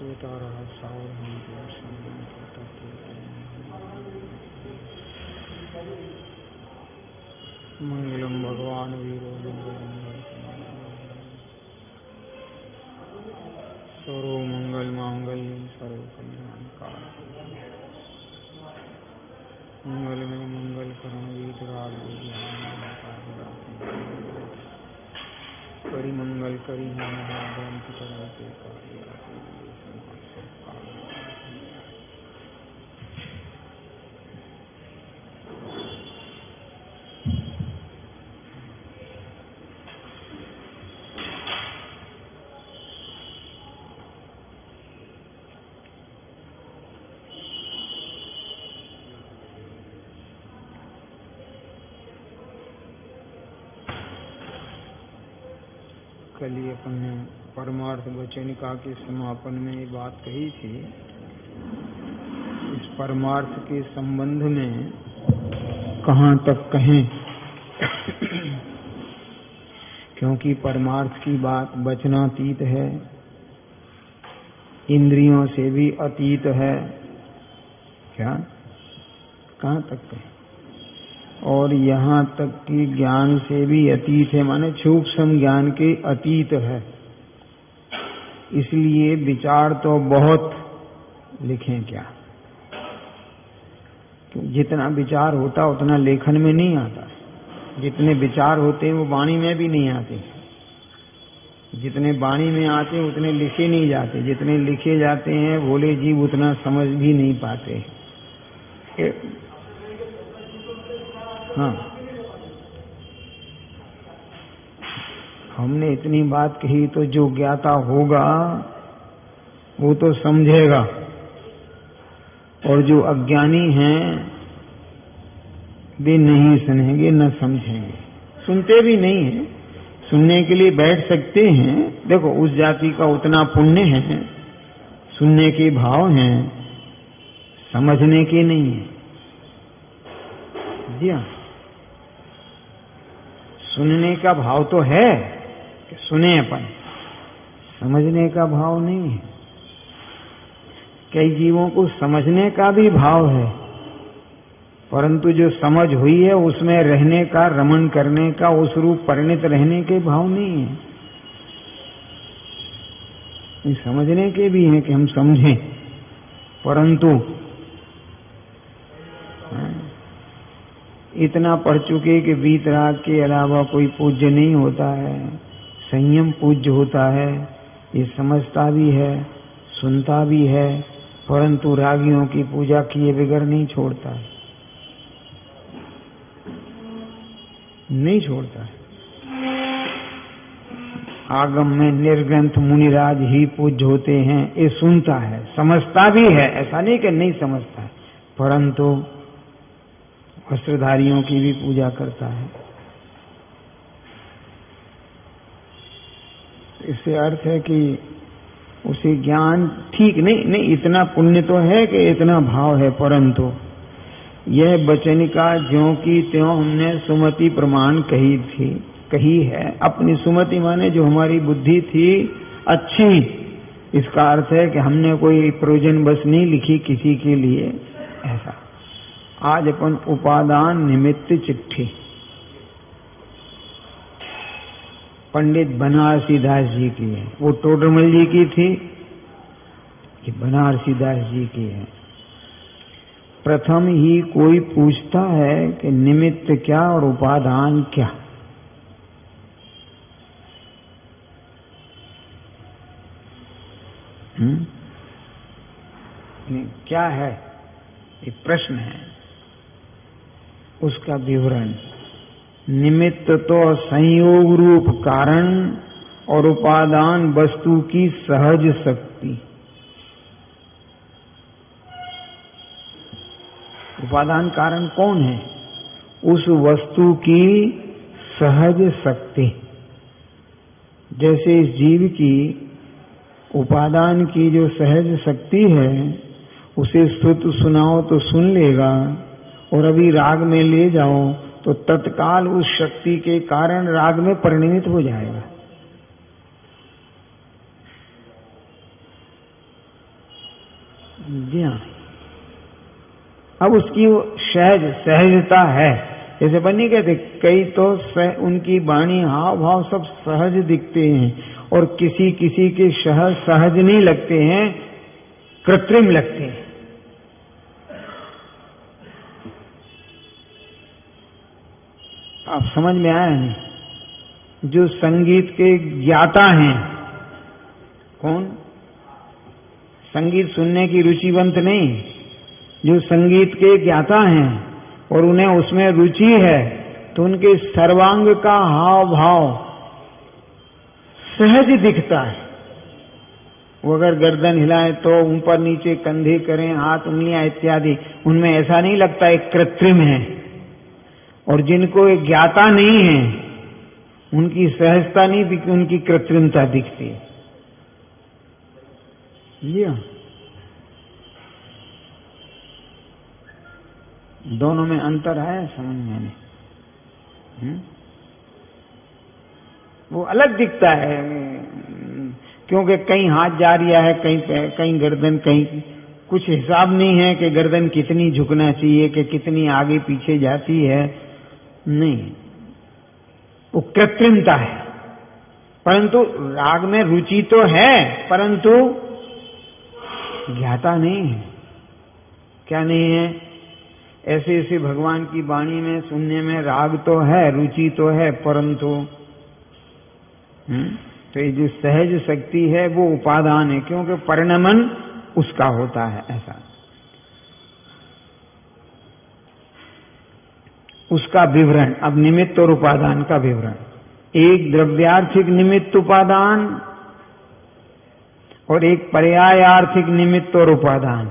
सोता रहा सावर हमको संगम के तट मंगलम भगवान वीरो सर्व मंगल मांगल्यम सर्व कल्याण कारक मंगल में मंगल करण वीतराग करी मंगल करी ग्रंथ करते कल ही अपन ने परमार्थ वचनिका के समापन में ये बात कही थी। इस परमार्थ के संबंध में कहाँ तक कहें, क्योंकि परमार्थ की बात वचनातीत है, इंद्रियों से भी अतीत है। क्या कहाँ तक कहें? और यहाँ तक कि ज्ञान से भी अतीत है, माने सूक्ष्म ज्ञान के अतीत है। इसलिए विचार तो बहुत लिखें क्या, जितना विचार होता उतना लेखन में नहीं आता। जितने विचार होते हैं वो वाणी में भी नहीं आते। जितने वाणी में आते हैं उतने लिखे नहीं जाते। जितने लिखे जाते हैं भोले जीव उतना समझ भी नहीं पाते। हाँ, हमने इतनी बात कही तो जो ज्ञाता होगा वो तो समझेगा, और जो अज्ञानी हैं वे नहीं सुनेंगे न समझेंगे। सुनते भी नहीं हैं, सुनने के लिए बैठ सकते हैं। देखो, उस जाति का उतना पुण्य है, सुनने के भाव हैं, समझने के नहीं है। जी हाँ, सुनने का भाव तो है कि सुने अपन, समझने का भाव नहीं है। कई जीवों को समझने का भी भाव है, परंतु जो समझ हुई है उसमें रहने का, रमण करने का, उस रूप परिणित रहने के भाव नहीं है। समझने के भी हैं कि हम समझें, परंतु इतना पढ़ चुके कि वीतराग के अलावा कोई पूज्य नहीं होता है, संयम पूज्य होता है, ये समझता भी है, सुनता भी है, परंतु रागियों की पूजा किए बगैर नहीं छोड़ता है, नहीं छोड़ता है। आगम में निर्ग्रंथ मुनिराज ही पूज्य होते हैं, ये सुनता है, समझता भी है, ऐसा नहीं कि नहीं समझता है, परंतु वस्त्रधारियों की भी पूजा करता है। इससे अर्थ है कि उसे ज्ञान ठीक नहीं, इतना पुण्य तो है कि इतना भाव है, परंतु यह वचनिका ज्यों की त्यों हमने सुमति प्रमाण कही है। अपनी सुमति माने जो हमारी बुद्धि थी अच्छी, इसका अर्थ है कि हमने कोई प्रयोजन बस नहीं लिखी किसी के लिए। ऐसा आज अपन उपादान निमित्त चिट्ठी पंडित बनारसी दास जी की है, वो टोडरमल जी की थी, ये बनारसी दास जी की है। प्रथम ही कोई पूछता है कि निमित्त क्या और उपादान क्या। क्या है, ये प्रश्न है, उसका विवरण। निमित्त तो संयोग रूप कारण और उपादान वस्तु की सहज शक्ति। उपादान कारण कौन है? उस वस्तु की सहज शक्ति। जैसे इस जीव की उपादान की जो सहज शक्ति है, उसे स्तुति सुनाओ तो सुन लेगा, और अभी राग में ले जाओ तो तत्काल उस शक्ति के कारण राग में परिणमित हो जाएगा। जी हाँ। अब उसकी वो सहजता है। जैसे अपन नहीं कहते, कई तो उनकी वाणी हाव भाव सब सहज दिखते हैं, और किसी किसी के सहज नहीं लगते हैं, कृत्रिम लगते हैं। आप समझ में आया नहीं? जो संगीत के ज्ञाता हैं, कौन? संगीत सुनने की रुचिवंत नहीं, जो संगीत के ज्ञाता हैं और उन्हें उसमें रुचि है, तो उनके सर्वांग का हाव भाव सहज दिखता है। वो अगर गर्दन हिलाए तो ऊपर नीचे कंधे करें, हाथ उंगलियां इत्यादि, उनमें ऐसा नहीं लगता है कृत्रिम है। और जिनको ज्ञाता नहीं है, उनकी सहजता नहीं दिखती, उनकी कृत्रिमता दिखती है। जी हाँ। दोनों में अंतर है, समझ में नहीं? वो अलग दिखता है, क्योंकि कहीं हाथ जा रहा है, कहीं गर्दन, कहीं कुछ हिसाब नहीं है कि गर्दन कितनी झुकना चाहिए, कि कितनी आगे पीछे जाती है, नहीं, वो कृत्रिमता है। परंतु राग में रुचि तो है, परंतु ज्ञाता नहीं है। क्या नहीं है? ऐसे ऐसे भगवान की वाणी में सुनने में राग तो है, रुचि तो है, परंतु तो ये जो सहज शक्ति है वो उपादान है, क्योंकि परिणमन उसका होता है। ऐसा उसका विवरण, अब निमित्त और उपादान का विवरण। एक द्रव्यार्थिक निमित्त उपादान और एक पर्यायार्थिक निमित्त और उपादान।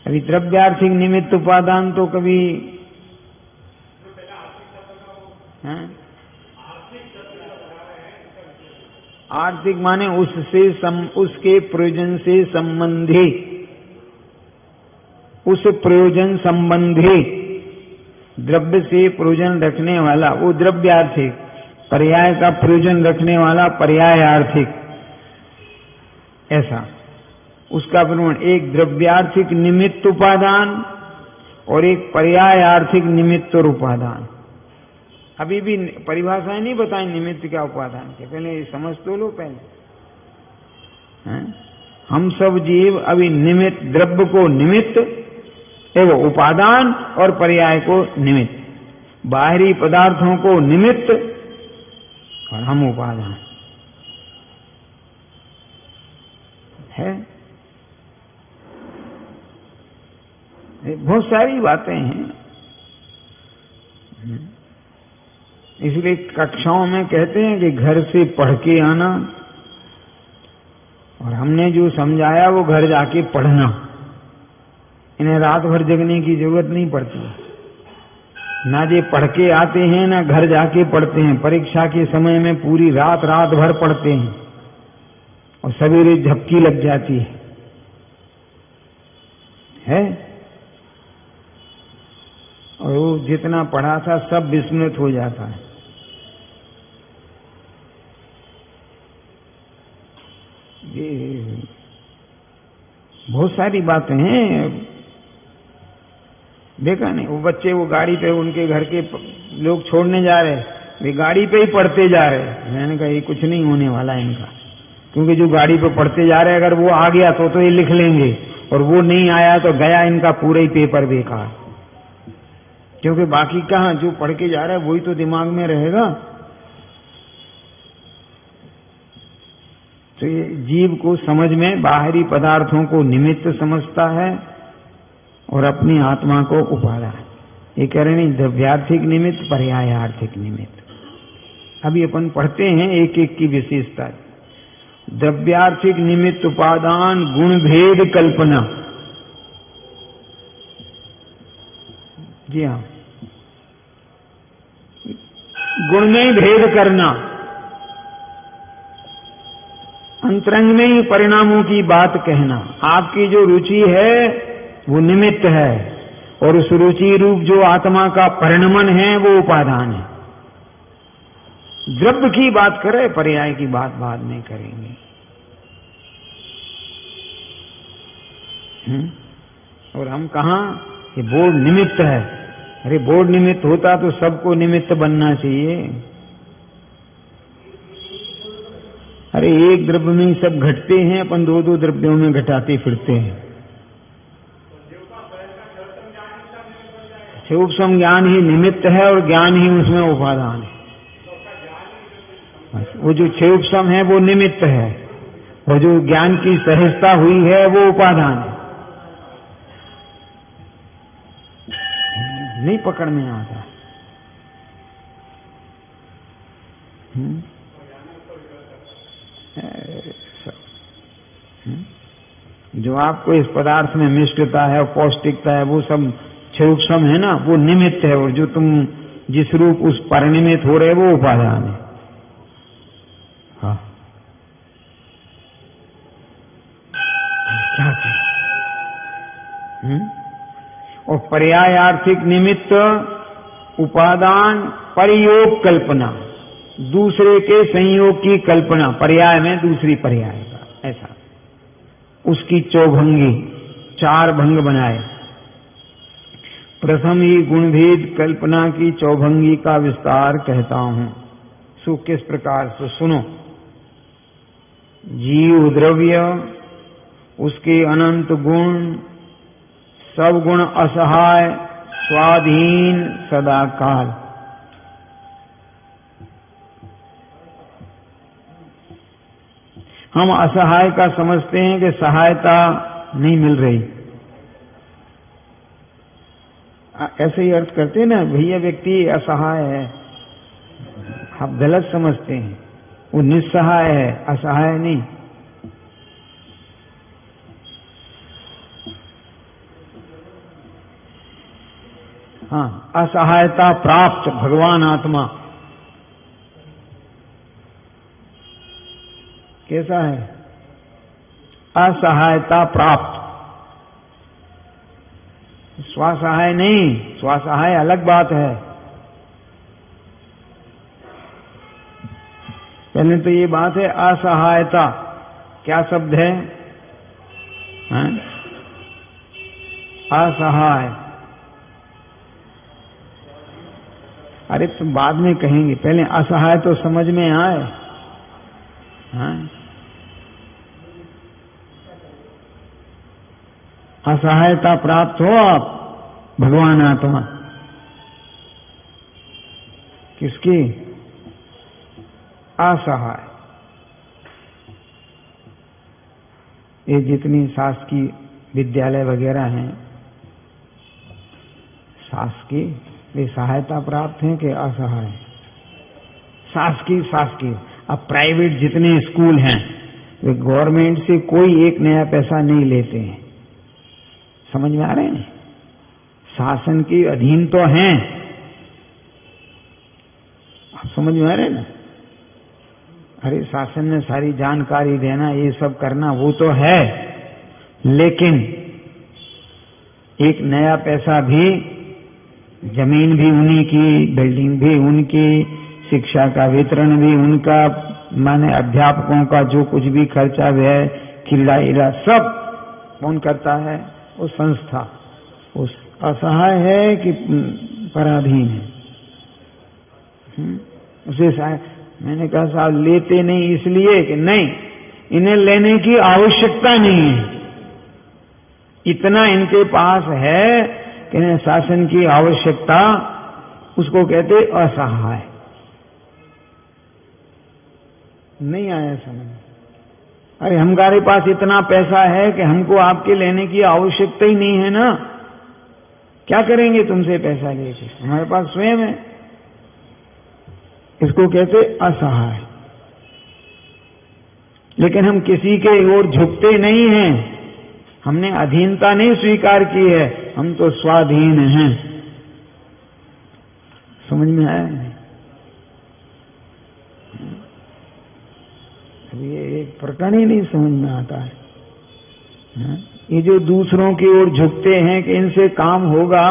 अभी द्रव्यार्थिक निमित्त उपादान तो कभी आर्थिक माने उसके प्रयोजन से संबंधी, उस प्रयोजन संबंधी द्रव्य से प्रयोजन रखने वाला वो द्रव्यार्थिक, पर्याय का प्रयोजन रखने वाला पर्यायार्थिक। ऐसा उसका प्रमाण एक द्रव्यार्थिक निमित्त उपादान और एक पर्यायार्थिक निमित्त और उपादान। अभी भी परिभाषाएं नहीं बताई निमित्त क्या उपादान के, पहले समझ तो लो पहले। हम सब जीव अभी निमित्त, द्रव्य को निमित्त एवं उपादान और पर्याय को निमित्त, बाहरी पदार्थों को निमित्त और हम उपादान है। बहुत सारी बातें हैं, इसलिए कक्षाओं में कहते हैं कि घर से पढ़ के आना, और हमने जो समझाया वो घर जाके पढ़ना। इन्हें रात भर जगने की जरूरत नहीं पड़ती, ना ये पढ़ के आते हैं ना घर जाके पढ़ते हैं। परीक्षा के समय में पूरी रात भर पढ़ते हैं और सवेरे झपकी लग जाती है? और वो जितना पढ़ा था सब विस्मृत हो जाता है। ये बहुत सारी बातें हैं, देखा नहीं? वो बच्चे वो गाड़ी पे, उनके घर के लोग छोड़ने जा रहे, वे गाड़ी पे ही पढ़ते जा रहे। मैंने कहा ये कुछ नहीं होने वाला इनका, क्योंकि जो गाड़ी पे पढ़ते जा रहे अगर वो आ गया तो ये लिख लेंगे, और वो नहीं आया तो गया इनका पूरा ही पेपर बेकार। क्योंकि बाकी कहाँ, जो पढ़ के जा रहा है वही तो दिमाग में रहेगा। तो ये जीव को समझ में बाहरी पदार्थों को निमित्त समझता है और अपनी आत्मा को उपादान। ये कह रहे नहीं, द्रव्यार्थिक निमित्त, पर्यायार्थिक निमित्त। अभी अपन पढ़ते हैं एक एक की विशेषता। द्रव्यार्थिक निमित्त उपादान गुण भेद कल्पना। जी हाँ, गुण में ही भेद करना, अंतरंग में ही परिणामों की बात कहना। आपकी जो रुचि है वो निमित्त है, और उस रुचि रूप जो आत्मा का परिणमन है वो उपादान है। द्रव्य की बात करें, पर्याय की बात बाद में करेंगे। और हम कहाँ, ये बोर्ड निमित्त है। अरे बोर्ड निमित्त होता तो सबको निमित्त बनना चाहिए। अरे एक द्रव्य में ही सब घटते हैं, अपन दो दो द्रव्यों में घटाते फिरते हैं। उपसम ज्ञान ही निमित्त है और ज्ञान ही उसमें उपादान है। वो जो उपसम है वो निमित्त है, और जो ज्ञान की सहजता हुई है वो उपादान है। नहीं पकड़ में आता। जो आपको इस पदार्थ में मिष्टता है और पौष्टिकता है वो सब क्षयोपम है ना, वो निमित्त है, और जो तुम जिस रूप उस परिनिमित हो रहे वो उपादान है। हाँ क्या और पर्यायार्थिक निमित्त उपादान परियोग कल्पना, दूसरे के संयोग की कल्पना, पर्याय में दूसरी पर्याय का, ऐसा उसकी चौभंगी, चार भंग बनाए। प्रथम ही गुणभेद कल्पना की चौभंगी का विस्तार कहता हूं। सो किस प्रकार से सुनो। जीव द्रव्य, उसके अनंत गुण, सब गुण असहाय, स्वाधीन सदाकाल। हम असहाय का समझते हैं कि सहायता नहीं मिल रही, ऐसे ही अर्थ करते हैं ना, भैया व्यक्ति असहाय है। आप गलत समझते हैं, वो निस्सहाय है, असहाय नहीं। हाँ, असहायता प्राप्त भगवान आत्मा कैसा है? असहायता प्राप्त, स्वासहाय नहीं। स्वासहाय अलग बात है। पहले तो ये बात है असहायता क्या शब्द है? असहाय। अरे तुम बाद में कहेंगे, पहले असहाय तो समझ में आए। असहायता प्राप्त हो आप, भगवान आत्मा किसकी? असहाय। ये जितनी शासकीय विद्यालय वगैरह हैं, शासकीय, वे सहायता प्राप्त हैं कि असहाय? शासकीय। अब प्राइवेट जितने स्कूल हैं वे गवर्नमेंट से कोई एक नया पैसा नहीं लेते हैं। समझ में आ रहे हैं? शासन के अधीन तो हैं। आप समझ में आ रहे हैं ना? अरे शासन ने सारी जानकारी देना, ये सब करना, वो तो है, लेकिन एक नया पैसा भी, जमीन भी उन्हीं की, बिल्डिंग भी उनकी, शिक्षा का वितरण भी उनका, माने अध्यापकों का जो कुछ भी खर्चा व्यय, किराया इरा सब कौन करता है? वो संस्था। उस असहाय है कि पराधीन है? उसे मैंने कहा साहब लेते नहीं इसलिए कि नहीं, इन्हें लेने की आवश्यकता नहीं है, इतना इनके पास है कि इन्हें शासन की आवश्यकता, उसको कहते असहाय। नहीं आया समझ? अरे हमारे पास इतना पैसा है कि हमको आपके लेने की आवश्यकता ही नहीं है ना, क्या करेंगे तुमसे पैसा लेके, हमारे पास स्वयं है। इसको कहते असहाय। लेकिन हम किसी के ओर झुकते नहीं हैं, हमने अधीनता नहीं स्वीकार की है, हम तो स्वाधीन हैं। समझ में आया? ये एक प्रकरण ही नहीं समझ में आता है। ये जो दूसरों की ओर झुकते हैं कि इनसे काम होगा,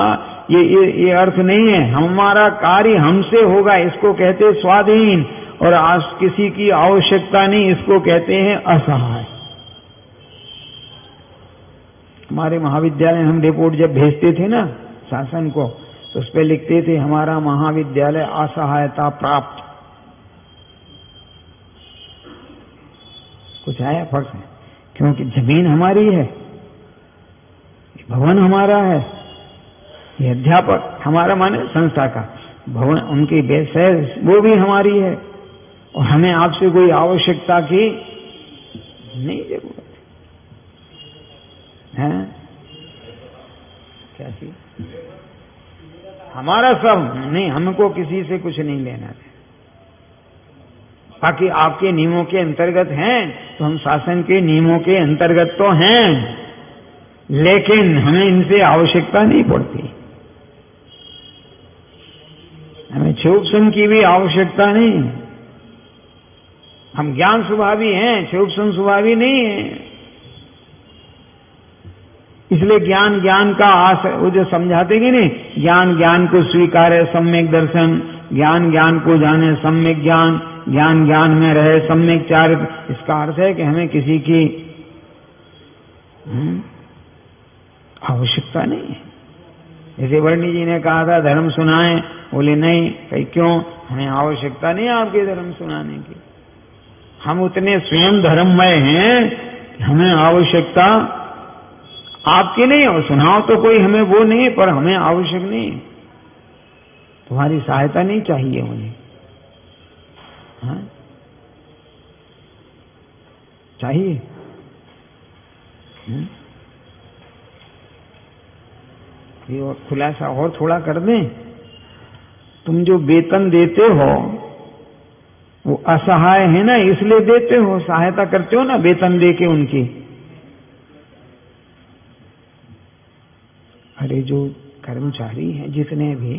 ये अर्थ नहीं है। हमारा कार्य हमसे होगा, इसको कहते हैं स्वाधीन, और आज किसी की आवश्यकता नहीं, इसको कहते हैं असहाय। हमारे महाविद्यालय में हम रिपोर्ट जब भेजते थे ना शासन को, तो उस पर लिखते थे हमारा महाविद्यालय असहायता प्राप्त। कुछ आया फर्क है, क्योंकि जमीन हमारी है, भवन हमारा है, ये अध्यापक हमारा माने संस्था का भवन, उनकी बेस वो भी हमारी है, और हमें आपसे कोई आवश्यकता की नहीं जरूरत है। क्या चीज हमारा सब नहीं, हमको किसी से कुछ नहीं लेना है। बाकी आपके नियमों के अंतर्गत हैं तो हम शासन के नियमों के अंतर्गत तो हैं, लेकिन हमें इनसे आवश्यकता नहीं पड़ती। हमें क्षोभसम की भी आवश्यकता नहीं। हम ज्ञान स्वभावी हैं, क्षोभसम स्वभावी नहीं है। इसलिए ज्ञान ज्ञान का वो जो समझाते कि नहीं, ज्ञान ज्ञान को स्वीकारे सम्यक दर्शन, ज्ञान ज्ञान को जाने सम्यक ज्ञान, ज्ञान ज्ञान में रहे सम्यक चारित्र। इसका अर्थ है कि हमें किसी की आवश्यकता नहीं है। जैसे वर्णी जी ने कहा था धर्म सुनाएं, बोले नहीं, कहीं क्यों, हमें आवश्यकता नहीं आपके धर्म सुनाने की। हम उतने स्वयं धर्ममय हैं कि हमें आवश्यकता आपकी नहीं, और सुनाओ तो कोई हमें वो नहीं, पर हमें आवश्यक नहीं, तुम्हारी सहायता नहीं चाहिए मुझे। हाँ? चाहिए? ये और खुलासा और थोड़ा कर दें। तुम जो वेतन देते हो वो असहाय है ना, इसलिए देते हो, सहायता करते हो ना वेतन दे के उनकी। अरे जो कर्मचारी हैं जितने भी,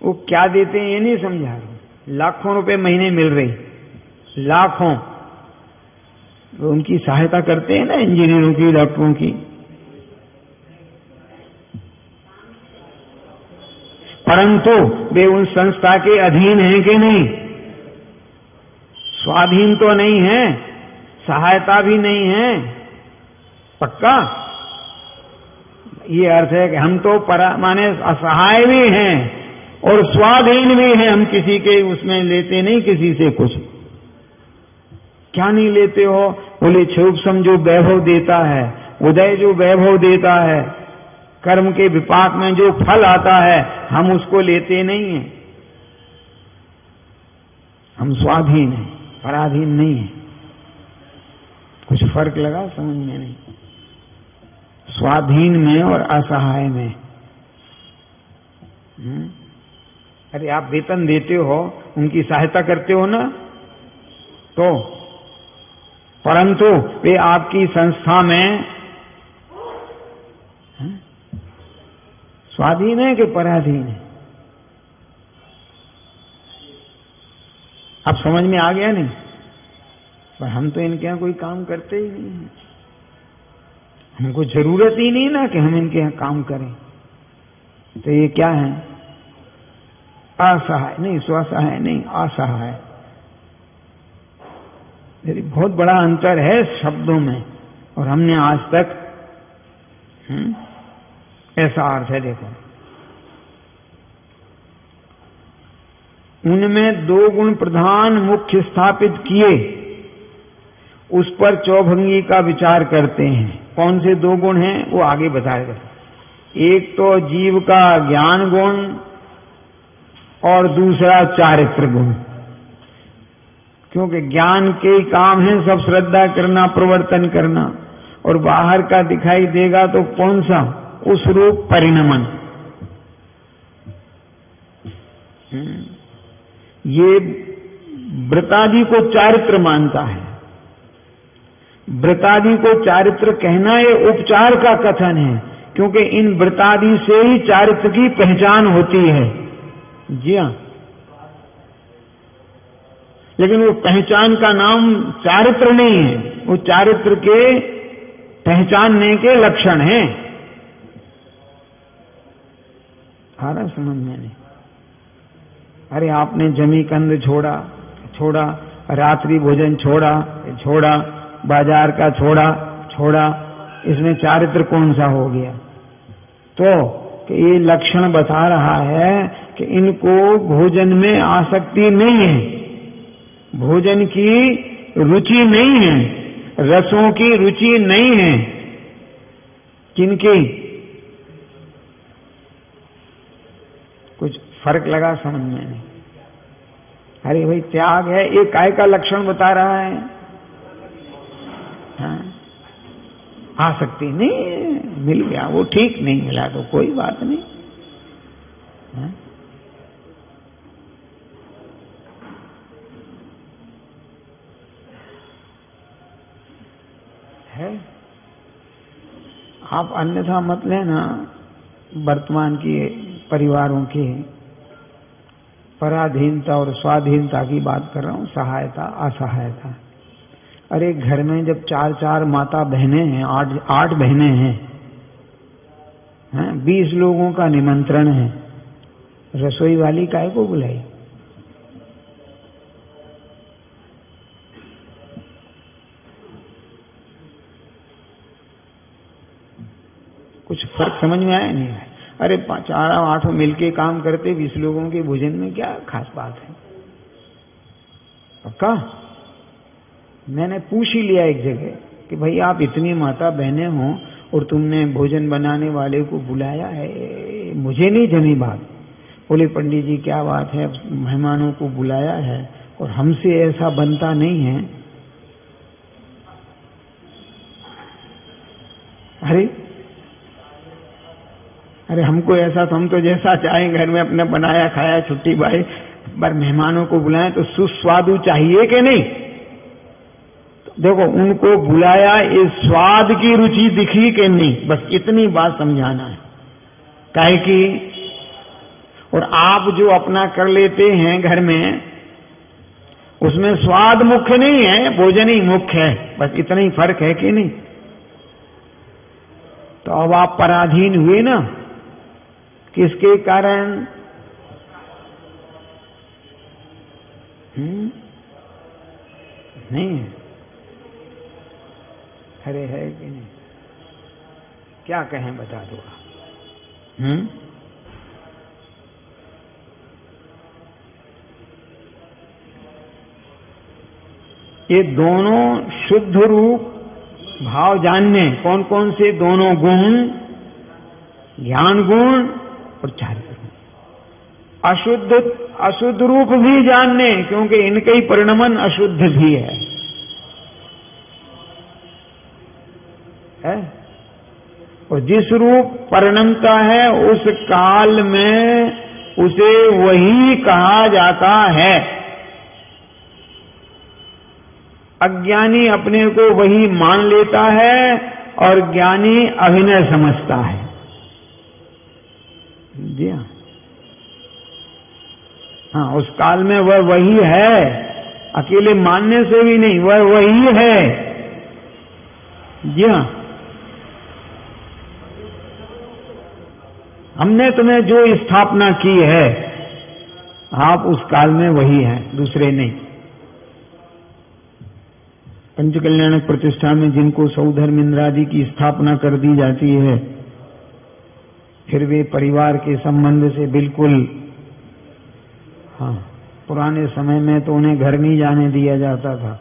वो क्या देते हैं ये नहीं समझा रहे। लाखों रुपए महीने मिल रही, लाखों, वो उनकी सहायता करते हैं ना, इंजीनियरों की, डॉक्टरों की। परंतु वे उन संस्था के अधीन हैं कि नहीं? स्वाधीन तो नहीं है, सहायता भी नहीं है। पक्का ये अर्थ है कि हम तो माने असहाय भी हैं और स्वाधीन भी हैं। हम किसी के उसमें लेते नहीं, किसी से कुछ। क्या नहीं लेते हो? बोले क्षोभसम जो वैभव देता है, उदय जो वैभव देता है, कर्म के विपाक में जो फल आता है, हम उसको लेते नहीं हैं। हम स्वाधीन हैं, पराधीन नहीं है। कुछ फर्क लगा समझ में नहीं? स्वाधीन में और असहाय में। अरे आप वेतन देते हो, उनकी सहायता करते हो ना, तो परंतु वे आपकी संस्था में स्वाधीन है कि पराधीन है? अब समझ में आ गया नहीं? पर हम तो इनके यहाँ कोई काम करते ही नहीं है। हमको जरूरत ही नहीं ना कि हम इनके यहाँ काम करें। तो ये क्या है? असहाय नहीं, स्वसहाय नहीं, असहाय। यदि बहुत बड़ा अंतर है शब्दों में, और हमने आज तक ऐसा अर्थ है। देखो, उनमें दो गुण प्रधान मुख्य स्थापित किए, उस पर चौभंगी का विचार करते हैं। कौन से दो गुण हैं वो आगे बताएगा। एक तो जीव का ज्ञान गुण और दूसरा चारित्र गुण। क्योंकि ज्ञान के काम है सब श्रद्धा करना, प्रवर्तन करना, और बाहर का दिखाई देगा तो कौन सा? उस रूप परिणमन। ये व्रतादि को चारित्र मानता है। व्रतादि को चारित्र कहना ये उपचार का कथन है, क्योंकि इन व्रतादि से ही चारित्र की पहचान होती है। जी हाँ, लेकिन वो पहचान का नाम चारित्र नहीं है, वो चारित्र के पहचानने के लक्षण हैं। आ रहा समझ में नहीं? अरे आपने जमी कंद छोड़ा, रात्रि भोजन छोड़ा, बाजार का छोड़ा, इसमें चारित्र कौन सा हो गया? तो कि ये लक्षण बता रहा है कि इनको भोजन में आसक्ति नहीं है, भोजन की रुचि नहीं है, रसों की रुचि नहीं है। किनकी? कुछ फर्क लगा समझ में नहीं? अरे भाई त्याग है, ये काय का लक्षण बता रहा है? हाँ? आसक्ति नहीं, मिल गया वो ठीक, नहीं मिला तो कोई बात नहीं। हाँ? है आप अन्यथा मत लेना वर्तमान की परिवारों की पराधीनता और स्वाधीनता की बात कर रहा हूं, सहायता असहायता। अरे घर में जब 4-4 माता बहनें हैं, 8 बहनें हैं, 20 लोगों का निमंत्रण है, रसोई वाली काहे को बुलाई? कुछ फर्क समझ में आया नहीं है? अरे 4-8 मिलके काम करते, 20 लोगों के भोजन में क्या खास बात है? पक्का मैंने पूछ ही लिया एक जगह कि भाई आप इतनी माता बहनें हो और तुमने भोजन बनाने वाले को बुलाया है, मुझे नहीं जमी बात। बोले पंडित जी क्या बात है, मेहमानों को बुलाया है और हमसे ऐसा बनता नहीं है। अरे हमको ऐसा, तो हम तो जैसा चाहें घर में अपने बनाया खाया छुट्टी भाई, पर मेहमानों को बुलाएं तो सुस्वादु चाहिए कि नहीं? तो देखो उनको बुलाया, इस स्वाद की रुचि दिखी कि नहीं, बस इतनी बात समझाना है। काहे कि और आप जो अपना कर लेते हैं घर में, उसमें स्वाद मुख्य नहीं है, भोजन ही मुख्य है, बस इतना ही फर्क है कि नहीं? तो अब आप पराधीन हुए ना, किसके कारण? नहीं है? अरे है कि नहीं? क्या कहें बता दो आप। ये दोनों शुद्ध रूप भाव जानने, कौन कौन से दोनों गुण? ज्ञान गुण और चारित्र गुण। अशुद्ध रूप भी जानने, क्योंकि इनके ही परिणमन अशुद्ध भी है? और जिस रूप परिणमता है उस काल में उसे वही कहा जाता है। अज्ञानी अपने को वही मान लेता है और ज्ञानी अभिनय समझता है। जी हाँ, उस काल में वह वही है, अकेले मानने से भी नहीं, वह वही है। जी हाँ, हमने तुम्हें जो स्थापना की है, आप उस काल में वही हैं, दूसरे नहीं। पंचकल्याणक प्रतिष्ठा में जिनको सौधर्म इंद्रादि की स्थापना कर दी जाती है, फिर वे परिवार के संबंध से बिल्कुल, हाँ, पुराने समय में तो उन्हें घर नहीं जाने दिया जाता था।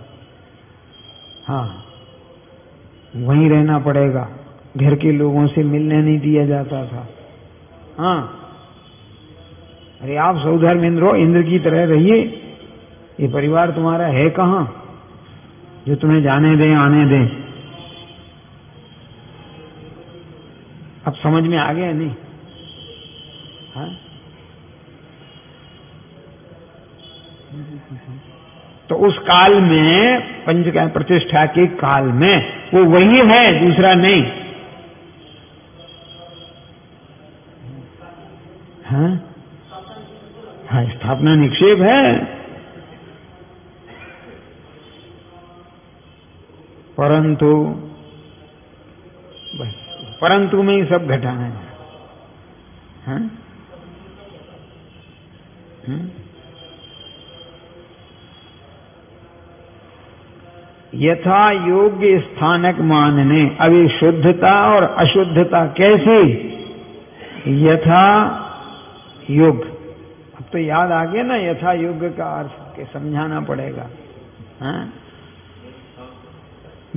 हाँ, वहीं रहना पड़ेगा, घर के लोगों से मिलने नहीं दिया जाता था। हाँ, अरे आप सौधर्म इंद्र हो, इंद्र की तरह रहिए, ये परिवार तुम्हारा है कहाँ जो तुम्हें जाने दें आने दें? अब समझ में आ गया नहीं? हाँ? तो उस काल में, पंचकाय प्रतिष्ठा के काल में वो वही है, दूसरा नहीं। हाँ, हाँ, स्थापना निक्षेप है, परंतु बस परंतु में ही सब घटाना है। हाँ? यथा योग्य स्थानक मानने। अभी शुद्धता और अशुद्धता कैसे? यथा योग्य। अब तो याद आ गया ना यथा योग्य का अर्थ के समझाना पड़ेगा। हाँ?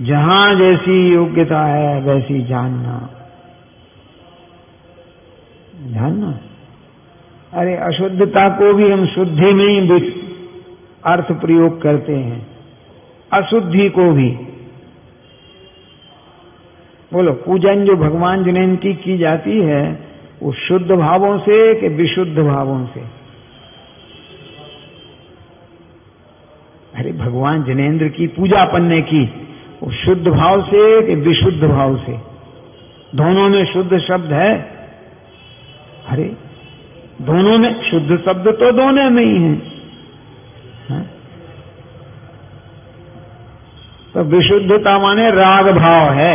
जहां जैसी योग्यता है वैसी जानना। अरे अशुद्धता को भी हम शुद्धि में ही अर्थ प्रयोग करते हैं, अशुद्धि को भी। बोलो, पूजन जो भगवान जिनेन्द्र की जाती है वो शुद्ध भावों से कि विशुद्ध भावों से? अरे भगवान जिनेन्द्र की पूजा अपन ने की, वो शुद्ध भाव से कि विशुद्ध भाव से? दोनों में शुद्ध शब्द है। अरे दोनों में शुद्ध शब्द तो दोनों में ही है। हाँ? तो विशुद्धता माने राग भाव है,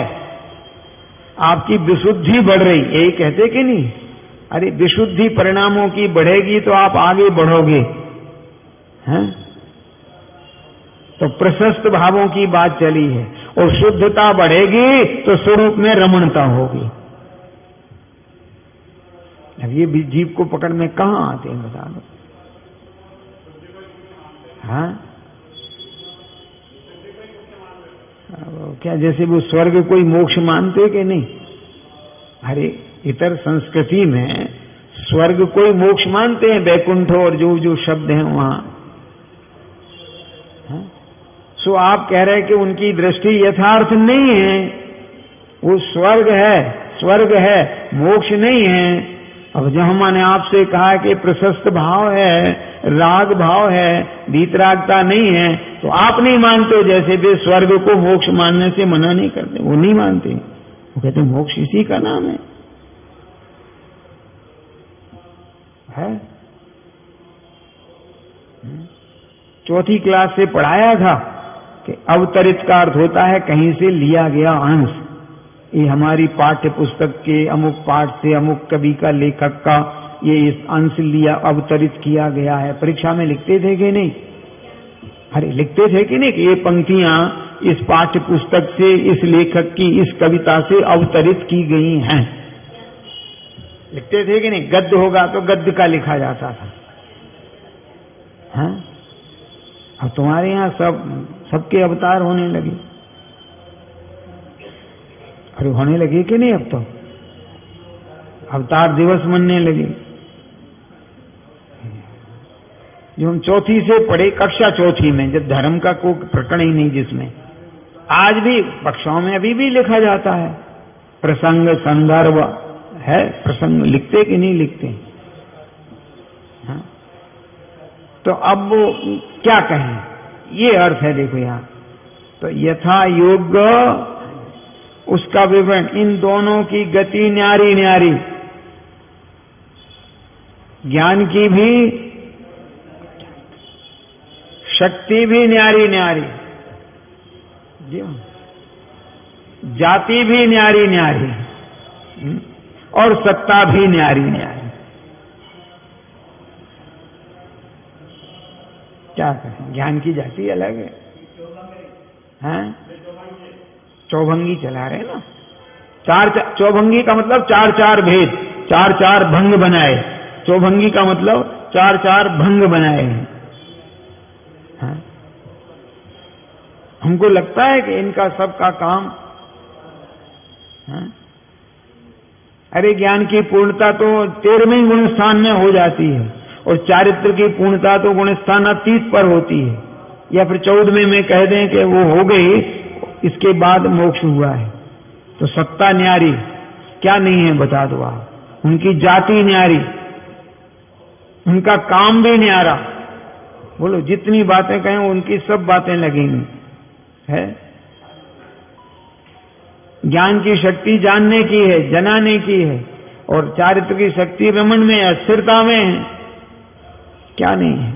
आपकी विशुद्धि बढ़ रही, यही कहते कि नहीं? अरे विशुद्धि परिणामों की बढ़ेगी तो आप आगे बढ़ोगे। हैं? तो प्रशस्त भावों की बात चली है, और शुद्धता बढ़ेगी तो स्वरूप में रमणता होगी। अब ये भी जीव को पकड़ में कहां आते हैं बता दो? हाँ? क्या जैसे वो स्वर्ग कोई मोक्ष मानते कि नहीं? अरे इतर संस्कृति में स्वर्ग कोई मोक्ष मानते हैं, बैकुंठ और जो जो शब्द हैं वहां। सो आप कह रहे हैं कि उनकी दृष्टि यथार्थ नहीं है, वो स्वर्ग है, मोक्ष नहीं है। अब जब मैंने आपसे कहा कि प्रशस्त भाव है, राग भाव है, वीतरागता नहीं है, तो आप नहीं मानते। जैसे वे स्वर्ग को मोक्ष मानने से मना नहीं करते, वो नहीं मानते, वो कहते मोक्ष इसी का नाम है। चौथी क्लास से पढ़ाया था कि अवतरित का अर्थ होता है कहीं से लिया गया अंश। ये हमारी पाठ्य पुस्तक के अमुक पाठ से अमुक कवि का, लेखक का ये इस अंश लिया, अवतरित किया गया है। परीक्षा में लिखते थे कि नहीं? अरे लिखते थे कि नहीं कि ये पंक्तियां इस पाठ्य पुस्तक से, इस लेखक की इस कविता से अवतरित की गई हैं? लिखते थे कि नहीं? गद्य होगा तो गद्य का लिखा जाता था। हाँ? अब तुम्हारे यहां सबके अवतार होने लगे। अरे होने लगे कि नहीं? अब तो अवतार दिवस मनने लगे। जो हम चौथी से पढ़े, कक्षा चौथी में, जब धर्म का कोई प्रकरण ही नहीं, जिसमें आज भी पक्षों में अभी भी लिखा जाता है, प्रसंग संदर्भ है, प्रसंग लिखते कि नहीं लिखते? हाँ? तो अब वो क्या कहें? ये अर्थ है, देखो यहां तो यथा योग्य, उसका विवरण। इन दोनों की गति न्यारी न्यारी, ज्ञान की भी शक्ति भी न्यारी न्यारी, जाति भी न्यारी न्यारी, और सत्ता भी न्यारी न्यारी। क्या कहें? ज्ञान की जाति अलग है। हैं? चौभंगी चला रहे ना, चौभंगी का मतलब चार चार भेद, चार चार भंग बनाए। चौभंगी का मतलब चार चार भंग बनाए हैं। हमको लगता है कि इनका सबका काम है? अरे ज्ञान की पूर्णता तो 13वें गुण स्थान में हो जाती है, और चारित्र की पूर्णता तो गुण स्थान 30 पर होती है, या फिर 14वें में कह दें कि वो हो गई, इसके बाद मोक्ष हुआ है। तो सत्ता न्यारी, क्या नहीं है बता दो आप? उनकी जाति न्यारी, उनका काम भी न्यारा। बोलो, जितनी बातें कहें उनकी सब बातें लगेंगी। है? ज्ञान की शक्ति जानने की है, जनाने की है, और चारित्र की शक्ति रमण में है, स्थिरता में है। क्या नहीं है?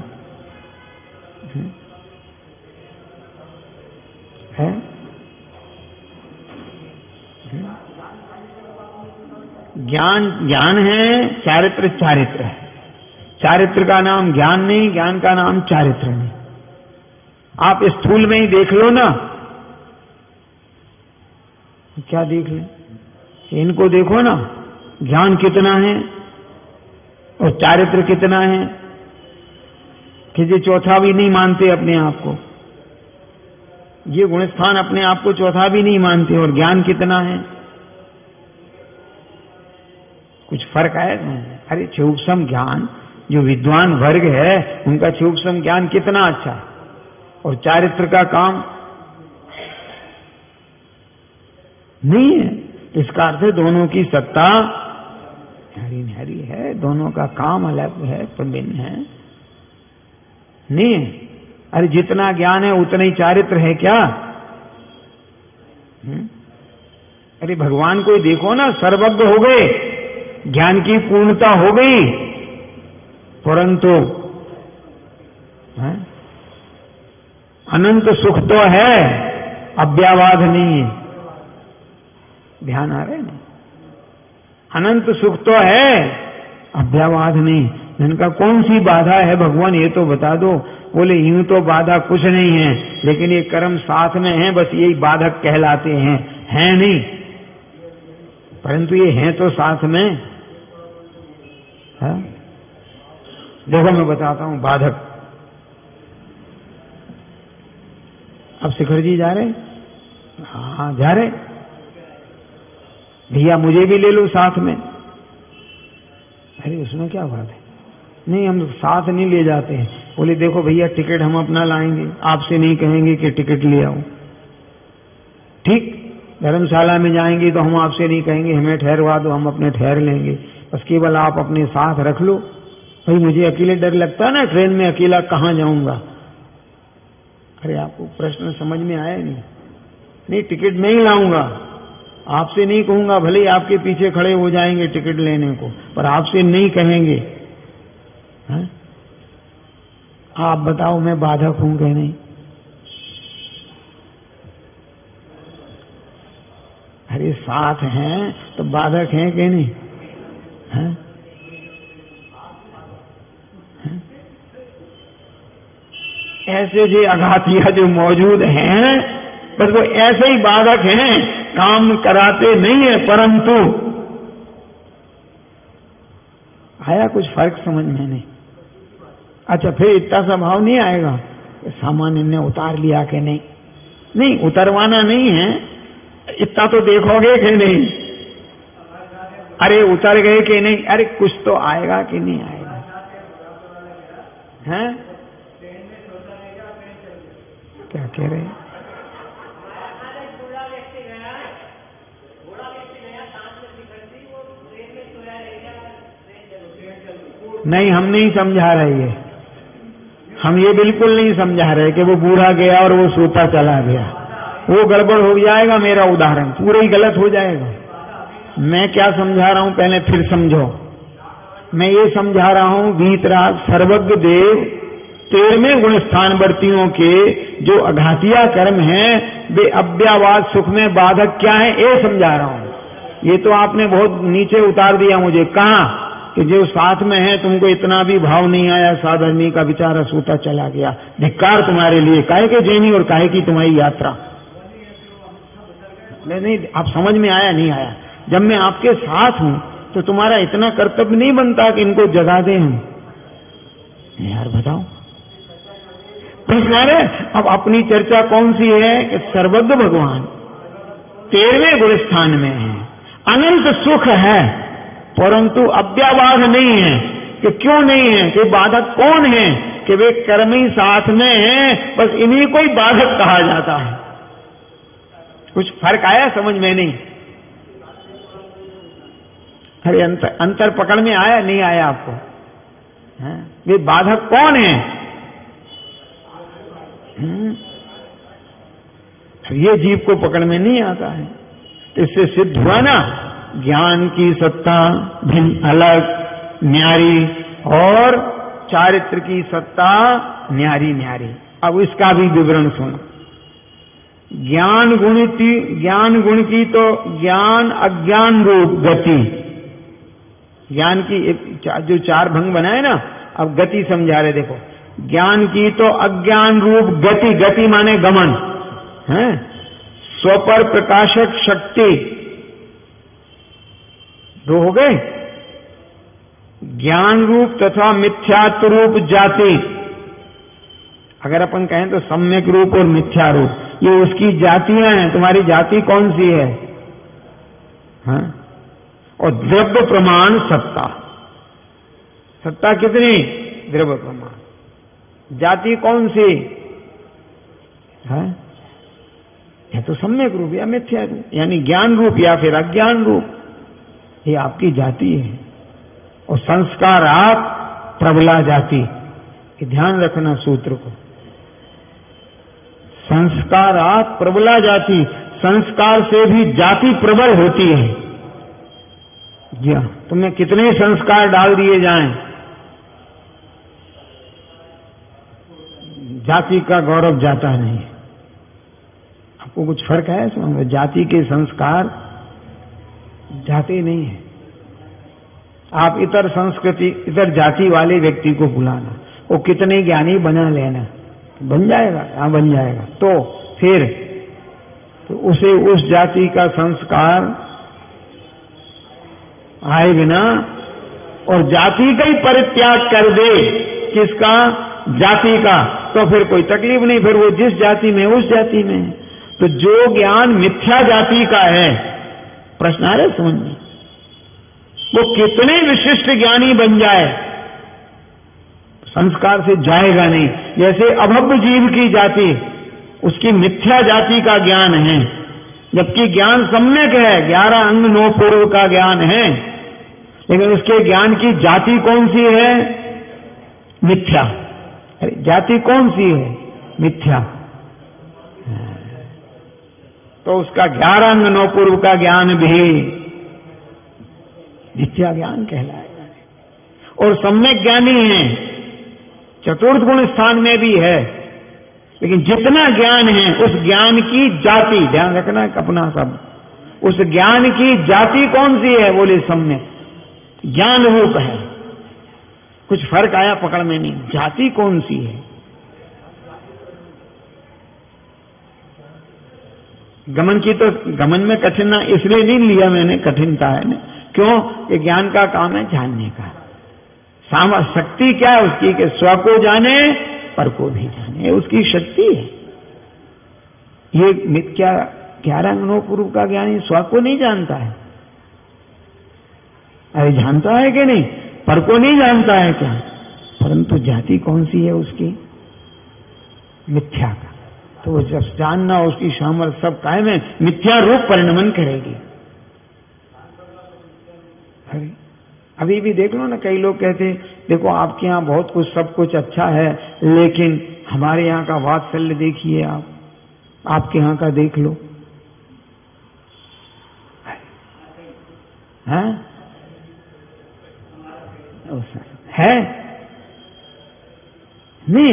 है? ज्ञान है, चारित्र चारित्र है। चारित्र का नाम ज्ञान नहीं, ज्ञान का नाम चारित्र नहीं। आप स्थूल में ही देख लो ना, क्या देख लें? इनको देखो ना, ज्ञान कितना है और चारित्र कितना है कि ये चौथा भी नहीं मानते अपने आप को। ये गुणस्थान अपने आप को चौथा भी नहीं मानते, और ज्ञान कितना है? कुछ फर्क है? अरे सूक्ष्म ज्ञान, जो विद्वान वर्ग है उनका सूक्ष्म ज्ञान कितना अच्छा, और चारित्र का काम नहीं है। इसका अर्थ है दोनों की सत्ता न्यारी न्यारी है, दोनों का काम अलग है, भिन्न है नहीं है। अरे जितना ज्ञान है उतना ही चारित्र है क्या? अरे भगवान को देखो ना, सर्वज्ञ हो गए, ज्ञान की पूर्णता हो गई, परंतु अनंत सुख तो है, अव्यावाद नहीं है। ध्यान आ रहा है ना? अनंत सुख तो है, अव्यावाद नहीं। इनका कौन सी बाधा है भगवान, ये तो बता दो। बोले यूं तो बाधा कुछ नहीं है, लेकिन ये कर्म साथ में है, बस यही बाधक कहलाते हैं, है नहीं, परंतु ये हैं तो साथ में। हा? देखो मैं बताता हूं बाधक। अब शिखर जी जा रहे? हाँ जा रहे। भैया मुझे भी ले लो साथ में। अरे उसमें क्या बात है? नहीं हम साथ नहीं ले जाते हैं। बोले देखो भैया टिकट हम अपना लाएंगे, आपसे नहीं कहेंगे कि टिकट ले आओ। ठीक, धर्मशाला में जाएंगे तो हम आपसे नहीं कहेंगे हमें ठहरवा दो, हम अपने ठहर लेंगे, बस केवल आप अपने साथ रख लो। भाई मुझे अकेले डर लगता है ना, ट्रेन में अकेला कहाँ जाऊंगा। अरे आपको प्रश्न समझ में आया नहीं? नहीं टिकट नहीं लाऊंगा, आपसे नहीं कहूंगा, भले ही आपके पीछे खड़े हो जाएंगे टिकट लेने को, पर आपसे नहीं कहेंगे। है? आप बताओ मैं बाधक हूं कि नहीं? अरे साथ हैं तो बाधक हैं कि नहीं? है? है? ऐसे जो अघातिया जो मौजूद हैं, बस वो ऐसे ही बाधक हैं, काम कराते नहीं है, परंतु आया कुछ फर्क समझ में नहीं? अच्छा फिर इतना सा भाव नहीं आएगा सामान्य ने उतार लिया कि नहीं? नहीं उतरवाना नहीं है, इतना तो देखोगे कि नहीं? अरे उतर गए कि नहीं? अरे कुछ तो आएगा कि नहीं आएगा? हैं? क्या कह रहे हैं? नहीं हम नहीं समझा रहे ये, हम ये बिल्कुल नहीं समझा रहे कि वो बूढ़ा गया और वो सोता चला गया। वो गड़बड़ हो जाएगा, मेरा उदाहरण पूरा ही गलत हो जाएगा। मैं क्या समझा रहा हूं पहले फिर समझो। मैं ये समझा रहा हूं वीतराग सर्वज्ञ देव 13वें गुण स्थान वर्तियों के जो अघातिया कर्म हैं वे अव्यावाद सुख में बाधक क्या है, ये समझा रहा हूं। ये तो आपने बहुत नीचे उतार दिया मुझे। कहा कि जो साथ में है तुमको इतना भी भाव नहीं आया, साधनी का बेचारा सूता चला गया। धिक्कार तुम्हारे लिए, काहे के जैनी और काहे की तुम्हारी यात्रा। नहीं आप समझ में आया नहीं आया? जब मैं आपके साथ हूं तो तुम्हारा इतना कर्तव्य नहीं बनता कि इनको जगा दें हम। यार बताओ प्रश्न है। अब अपनी चर्चा कौन सी है कि सर्वज्ञ भगवान 13वें गुण स्थान में है, अनंत सुख है, परंतु अव्यावाद नहीं है। कि क्यों नहीं है? कि बाधक कौन है? कि वे कर्मी साथ में हैं, बस इन्हीं को ही बाधक कहा जाता है। कुछ फर्क आया समझ में? नहीं। अरे अंतर पकड़ में आया नहीं आया आपको? वे बाधक कौन है? ये जीव को पकड़ में नहीं आता है। इससे सिद्ध हुआ ना ज्ञान की सत्ता भिन्न अलग न्यारी और चारित्र की सत्ता न्यारी न्यारी। अब इसका भी विवरण सुनो। ज्ञान गुण की तो ज्ञान अज्ञान रूप गति, ज्ञान की जो 4 भंग बनाए ना, अब गति समझा रहे। देखो ज्ञान की तो अज्ञान रूप गति, गति माने गमन है। स्वपर प्रकाशक शक्ति, दो हो गए। ज्ञान रूप तथा मिथ्यात्व रूप जाति। अगर अपन कहें तो सम्यक रूप और मिथ्या रूप, ये उसकी जातियां हैं। तुम्हारी जाति कौन सी है? हाँ? और द्रव्य प्रमाण सत्ता। सत्ता कितनी? द्रव्य प्रमाण। जाति कौन सी है? यह तो सम्यक रूप या मिथ्या रूप, यानी ज्ञान रूप या फिर अज्ञान रूप, ये आपकी जाति है। और संस्कार आप प्रबला जाति। ये ध्यान रखना सूत्र को। संस्कार आप प्रबला जाति, संस्कार से भी जाति प्रबल होती है। जी हाँ, तुम्हें कितने संस्कार डाल दिए जाएं, जाति का गौरव जाता नहीं। आपको कुछ फर्क है इसमें? जाति के संस्कार जाते नहीं है। आप इतर संस्कृति, इतर जाति वाले व्यक्ति को बुलाना, वो कितने ज्ञानी बना लेना, बन जाएगा। हाँ, बन जाएगा। तो फिर तो उसे उस जाति का संस्कार आए बिना, और जाति का ही परित्याग कर दे, किसका? जाति का, तो फिर कोई तकलीफ नहीं। फिर वो जिस जाति में, उस जाति में। तो जो ज्ञान मिथ्या जाति का है, प्रश्न आ रहा है समझ में, वो कितने विशिष्ट ज्ञानी बन जाए, संस्कार से जाएगा नहीं। जैसे अभव्य जीव की जाति, उसकी मिथ्या जाति का ज्ञान है, जबकि ज्ञान सम्यक है, 11 अंग 9 पूर्व का ज्ञान है, लेकिन उसके ज्ञान की जाति कौन सी है? मिथ्या। जाति कौन सी है? मिथ्या। तो उसका 11 अंग 9 पूर्व का ज्ञान भी मिथ्या ज्ञान कहलाएगा। और सम्यक ज्ञानी है, चतुर्थ गुण स्थान में भी है, लेकिन जितना ज्ञान है उस ज्ञान की जाति, ध्यान रखना अपना सब, उस ज्ञान की जाति कौन सी है? बोले सम्यक ज्ञान रूप है। कुछ फर्क आया पकड़ में? नहीं। जाति कौन सी है? गमन की तो गमन में कठिन इसलिए नहीं लिया मैंने, कठिनता है ना। क्यों? ये ज्ञान का काम है जानने का। शक्ति क्या है उसकी? कि स्व को जाने पर को भी जाने, उसकी शक्ति है। ये क्या 11 अंग 9 पूर्व का ज्ञानी स्व को नहीं जानता है? अरे जानता है कि नहीं? पर को नहीं जानता है क्या? परंतु जाति कौन सी है उसकी? मिथ्या का। तो जब जानना उसकी सामर्थ्य सब कायम है, मिथ्या रूप परिणमन करेगी। अरे अभी भी देख लो ना, कई लोग कहते देखो आपके यहाँ बहुत कुछ, सब कुछ अच्छा है, लेकिन हमारे यहाँ का वात्सल्य देखिए, आप आपके यहाँ का देख लो। हैं? है नहीं?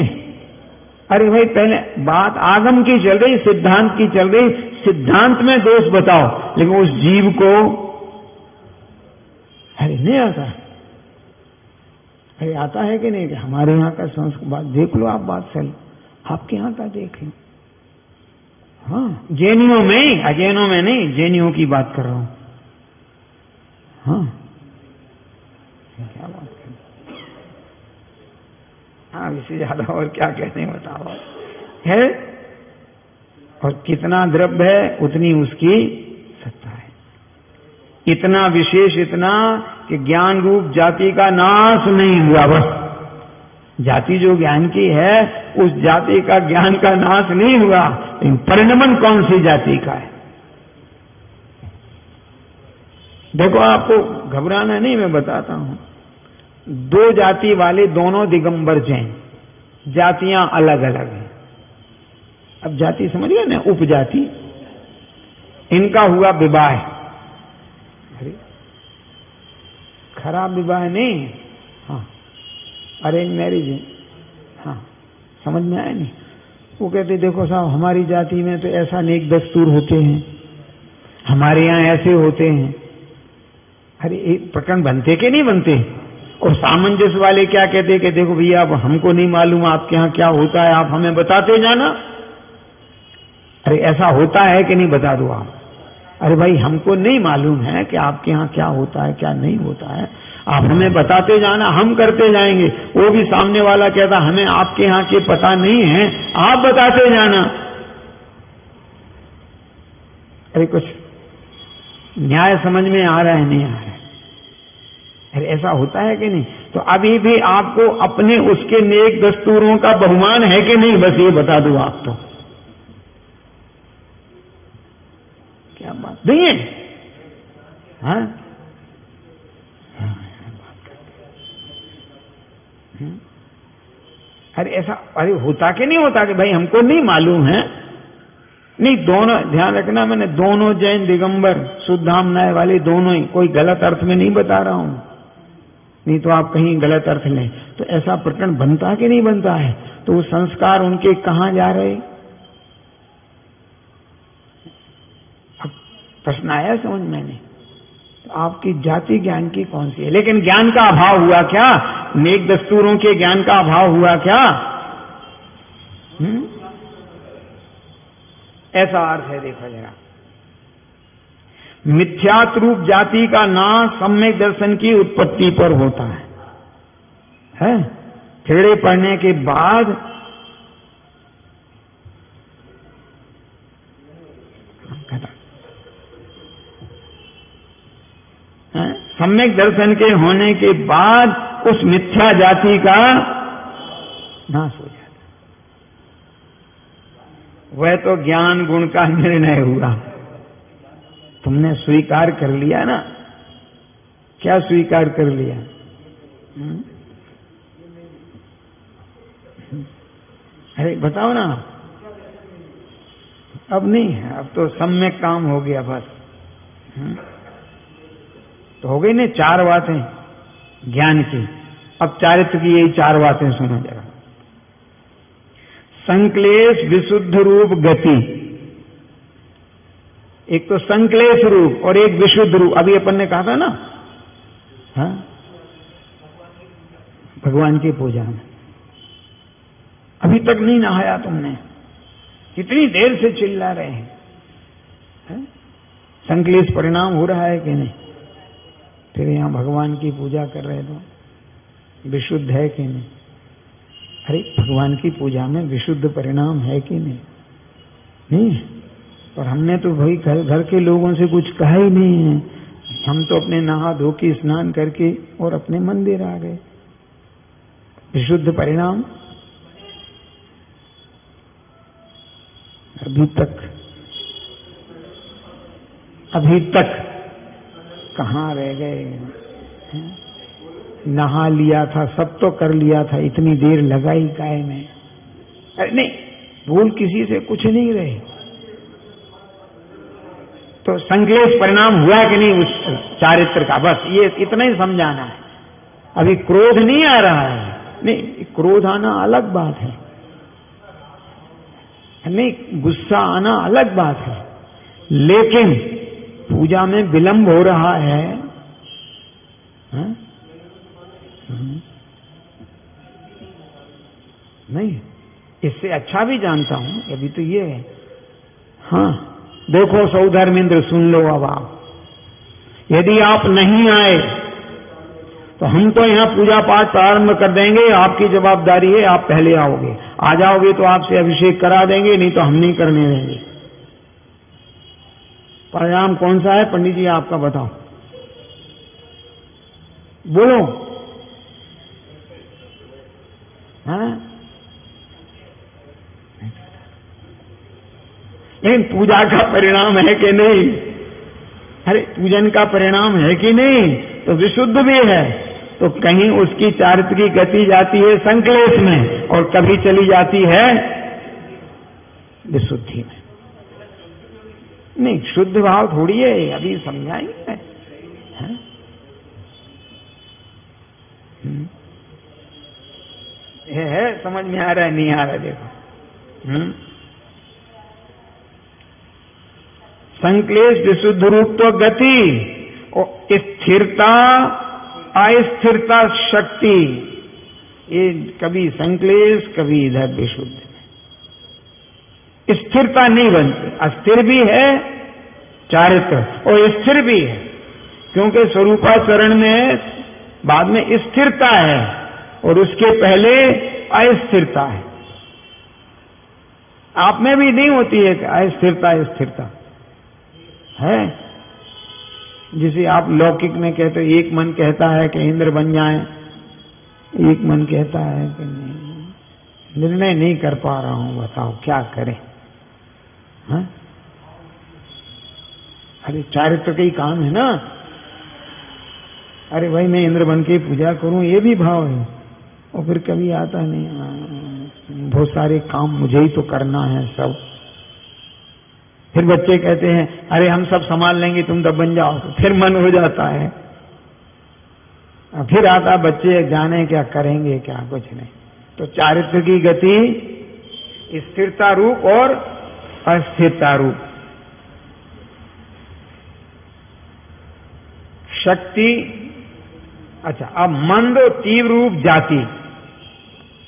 अरे भाई पहले बात आगम की चल रही, सिद्धांत की चल रही। सिद्धांत में दोष बताओ, लेकिन उस जीव को अरे नहीं आता। अरे आता है कि नहीं? कि हमारे यहाँ का संस्कार देख लो, आप बात चल, आपके यहाँ का देख लो। हाँ, जैनियों में, अजैनों में नहीं, जैनियों की बात कर रहा हूं। हाँ, क्या बात कर, हाँ, इससे ज्यादा और क्या कहते हैं बताओ। है और कितना द्रव्य है उतनी उसकी सत्ता है। इतना विशेष, इतना कि ज्ञान रूप जाति का नाश नहीं हुआ। बस जाति जो ज्ञान की है, उस जाति का ज्ञान का नाश नहीं हुआ, लेकिन परिणमन कौन सी जाति का है? देखो, आपको घबराना नहीं, मैं बताता हूं। 2 जाति वाले दोनों दिगंबर जैन, जातियां अलग अलग हैं। अब जाति समझ गए ना, उपजाति। इनका हुआ विवाह, अरे खराब विवाह नहीं, हाँ, अरेंज मैरिज है। हाँ, समझ में आया नहीं? वो कहते देखो साहब, हमारी जाति में तो ऐसा नेक दस्तूर होते हैं, हमारे यहाँ ऐसे होते हैं। अरे एक प्रकरण बनते के नहीं बनते? और सामंजस्य वाले क्या कहते कि देखो भैया, अब हमको नहीं मालूम आपके यहाँ क्या होता है, आप हमें बताते जाना। अरे ऐसा होता है कि नहीं, बता दो आप। अरे भाई हमको नहीं मालूम है कि आपके यहाँ क्या होता है क्या नहीं होता है, आप हमें बताते जाना, हम करते जाएंगे। वो भी सामने वाला कहता हमें आपके यहाँ के पता नहीं है, आप बताते जाना। अरे कुछ न्याय समझ में आ रहा है नहीं आ रहा है? अरे ऐसा होता है कि नहीं? तो अभी भी आपको अपने उसके नेक दस्तूरों का बहुमान है कि नहीं, बस ये बता दो आप। तो क्या बात नहीं है? हाँ? अरे ऐसा अरे होता कि नहीं होता कि भाई हमको नहीं मालूम है? नहीं, दोनों ध्यान रखना, मैंने दोनों जैन दिगंबर शुद्धाम न्याय वाले दोनों ही, कोई गलत अर्थ में नहीं बता रहा हूं, नहीं तो आप कहीं गलत अर्थ लें। तो ऐसा प्रकरण बनता कि नहीं बनता है? तो वो संस्कार उनके कहां जा रहे? अब प्रश्न आया समझ में नहीं? तो आपकी जाति ज्ञान की कौन सी है? लेकिन ज्ञान का अभाव हुआ क्या? नेक दस्तूरों के ज्ञान का अभाव हुआ क्या? ऐसा अर्थ है, देखो जरा। मिथ्यात रूप जाति का नाश सम्यक दर्शन की उत्पत्ति पर होता है? थेड़े पड़ने के बाद सम्यक दर्शन के होने के बाद उस मिथ्या जाति का नाश हो जाता। वह तो ज्ञान गुण का निर्णय हुआ, तुमने स्वीकार कर लिया ना? क्या स्वीकार कर लिया? अरे बताओ ना। अब नहीं है, अब तो सम्यक काम हो गया बस। तो हो गई ना 4 बातें ज्ञान की। अब चारित्र की यही 4 बातें सुनो जरा। संक्लेश विशुद्ध रूप गति, एक तो संक्लेश रूप और एक विशुद्ध रूप। अभी अपन ने कहा था ना, हाँ, भगवान की पूजा में अभी तक नहीं नहाया तुमने, कितनी देर से चिल्ला रहे हैं? संक्लेश परिणाम हो रहा है कि नहीं? फिर यहां भगवान की पूजा कर रहे तो विशुद्ध है कि नहीं? अरे भगवान की पूजा में विशुद्ध परिणाम है कि नहीं? नहीं। और हमने तो भाई घर के लोगों से कुछ कहा ही नहीं है, हम तो अपने नहा धो के स्नान करके और अपने मंदिर आ गए। विशुद्ध परिणाम अभी तक कहां रह गए? नहा लिया था, सब तो कर लिया था, इतनी देर लगाई काय में? अरे नहीं, भूल किसी से कुछ नहीं रहे। तो संक्लेश परिणाम हुआ कि नहीं उस चारित्र का? बस ये इतना ही समझाना है। अभी क्रोध नहीं आ रहा है, नहीं, क्रोध आना अलग बात है, नहीं, गुस्सा आना अलग बात है, लेकिन पूजा में विलंब हो रहा है। नहीं, इससे अच्छा भी जानता हूं, अभी तो ये है। हाँ देखो सौधर्मेंद्र, सुन लो अब आप, यदि आप नहीं आए तो हम तो यहां पूजा पाठ प्रारंभ कर देंगे। आपकी जवाबदारी है, आप पहले आओगे, आ जाओगे तो आपसे अभिषेक करा देंगे, नहीं तो हम नहीं करने देंगे। परिणाम कौन सा है पंडित जी, आपका बताओ, बोलो। हाँ, लेकिन पूजा का परिणाम है कि नहीं? अरे पूजन का परिणाम है कि नहीं? तो विशुद्ध भी है, तो कहीं उसकी चारित्र की गति जाती है संक्लेश में और कभी चली जाती है विशुद्धि में। नहीं, शुद्ध भाव थोड़ी है, अभी समझाएंगे। है समझ में आ रहा है नहीं आ रहा? देखो, संक्लेश विशुद्ध रूप तो गति, और स्थिरता अस्थिरता शक्ति, ये कभी संक्लेश कभी इधर विशुद्ध। स्थिरता नहीं बनती। अस्थिर भी है चारित्र और स्थिर भी है, क्योंकि स्वरूपाचरण में बाद में स्थिरता है और उसके पहले अस्थिरता है। आप में भी नहीं होती है अस्थिरता स्थिरता है। जिसे आप लौकिक में कहते हो, एक मन कहता है कि इंद्र बन जाएं, एक मन कहता है कि नहीं, निर्णय नहीं कर पा रहा हूं, बताओ क्या करें। हाँ? अरे चारित्र का ही काम है ना। अरे भाई मैं इंद्र बन के पूजा करूं, ये भी भाव है। और फिर कभी आता नहीं, बहुत सारे काम मुझे ही तो करना है सब। फिर बच्चे कहते हैं अरे हम सब संभाल लेंगे, तुम तब बन जाओ, तो फिर मन हो जाता है। फिर आता बच्चे जाने क्या करेंगे, क्या कुछ नहीं। तो चारित्र की गति स्थिरता रूप और अस्थिरता रूप। शक्ति, अच्छा अब मंद और तीव्र रूप जाति।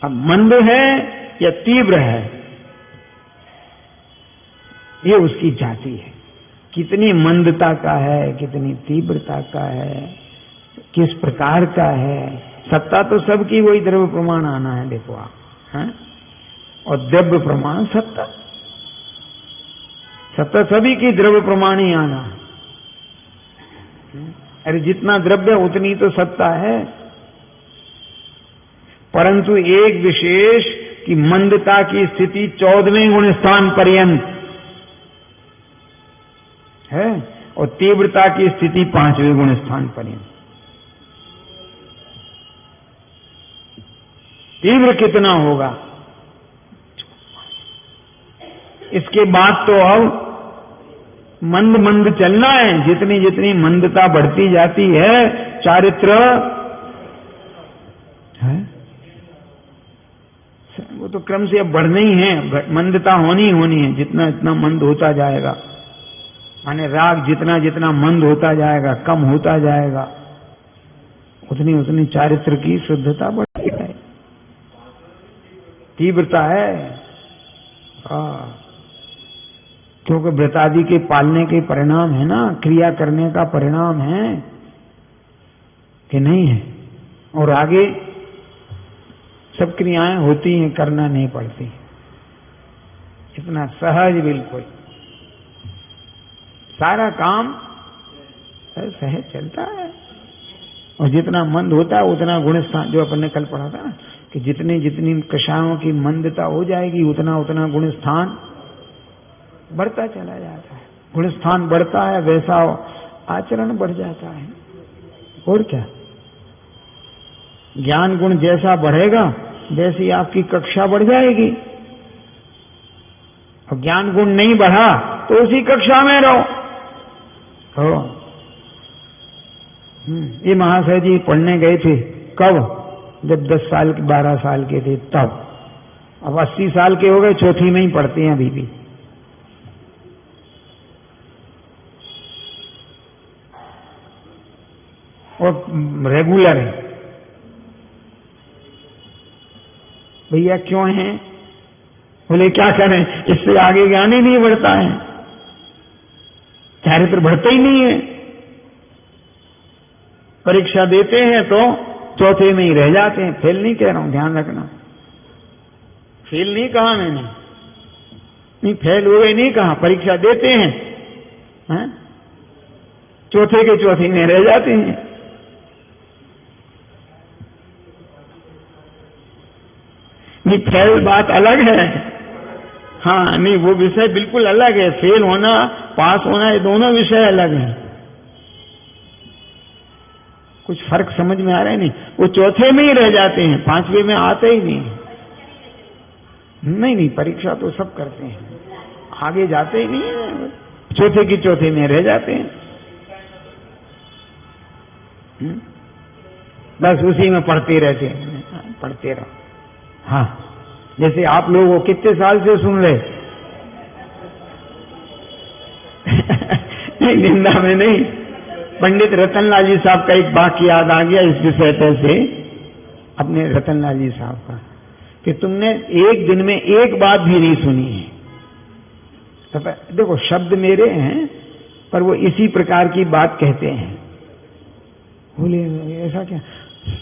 अब मंद है या तीव्र है, ये उसकी जाति है। कितनी मंदता का है, कितनी तीव्रता का है, किस प्रकार का है। सत्ता तो सबकी वही द्रव्य प्रमाण आना है, देखो आप, हैं? और द्रव्य प्रमाण सत्ता, सत्ता सभी की द्रव्य प्रमाण ही आना है। अरे जितना द्रव्य उतनी तो सत्ता है, परंतु एक विशेष कि मंदता की स्थिति 14वें गुण स्थान पर्यंत है और तीव्रता की स्थिति 5वें गुण स्थान पर्यंत। तीव्र कितना होगा, इसके बाद तो अब मंद मंद चलना है। जितनी जितनी मंदता बढ़ती जाती है, चारित्र है वो तो क्रम से अब बढ़ना ही है, मंदता होनी है। जितना जितना मंद होता जाएगा, माने राग जितना जितना मंद होता जाएगा, कम होता जाएगा, उतनी उतनी चारित्र की शुद्धता बढ़ती है, तीव्रता है। क्योंकि व्रतादि के पालने के परिणाम है ना, क्रिया करने का परिणाम है कि नहीं है। और आगे सब क्रियाएं होती हैं, करना नहीं पड़ती, इतना सहज, बिल्कुल सारा काम सहज चलता है। और जितना मंद होता है उतना गुण स्थान, जो अपन ने कल पढ़ा था ना, कि जितनी जितनी कषायों की मंदता हो जाएगी उतना उतना गुण स्थान बढ़ता चला जाता है। गुण स्थान बढ़ता है, वैसा आचरण बढ़ जाता है। और क्या, ज्ञान गुण जैसा बढ़ेगा वैसी आपकी कक्षा बढ़ जाएगी। और ज्ञान गुण नहीं बढ़ा तो उसी कक्षा में रहो। ये महाशय जी पढ़ने गए थे कब, जब 10 साल 12 साल के थे तब। अब 80 साल के हो गए, चौथी में ही पढ़ते हैं अभी भी। और रेगुलर है। भैया क्यों है? बोले क्या करें, इससे आगे ज्ञान ही नहीं बढ़ता है, चारित्र बढ़ता ही नहीं है। परीक्षा देते हैं तो चौथे में ही रह जाते हैं। फेल नहीं कह रहा हूं, ध्यान रखना, फेल नहीं कहा मैंने, नहीं फेल हो गए नहीं कहा, परीक्षा देते हैं, चौथे के चौथे में रह जाते हैं। नहीं फेल बात अलग है, हाँ नहीं वो विषय बिल्कुल अलग है। फेल होना पास होना ये दोनों विषय अलग हैं। कुछ फर्क समझ में आ रहा है? नहीं, वो चौथे में ही रह जाते हैं, 5वें में आते ही नहीं। नहीं परीक्षा तो सब करते हैं, आगे जाते ही नहीं है, चौथे की चौथे में रह जाते हैं। बस उसी में पढ़ते रहते हैं, पढ़ते रहो। हाँ, जैसे आप लोग वो कितने साल से सुन रहे नहीं, निंदा में नहीं। पंडित रतनलाल जी साहब का एक वाक्य याद आ गया इस विषय पर से, अपने रतनलाल जी साहब का, कि तुमने एक दिन में एक बात भी नहीं सुनी है, तो देखो शब्द मेरे हैं, पर वो इसी प्रकार की बात कहते हैं। बोले ऐसा क्या?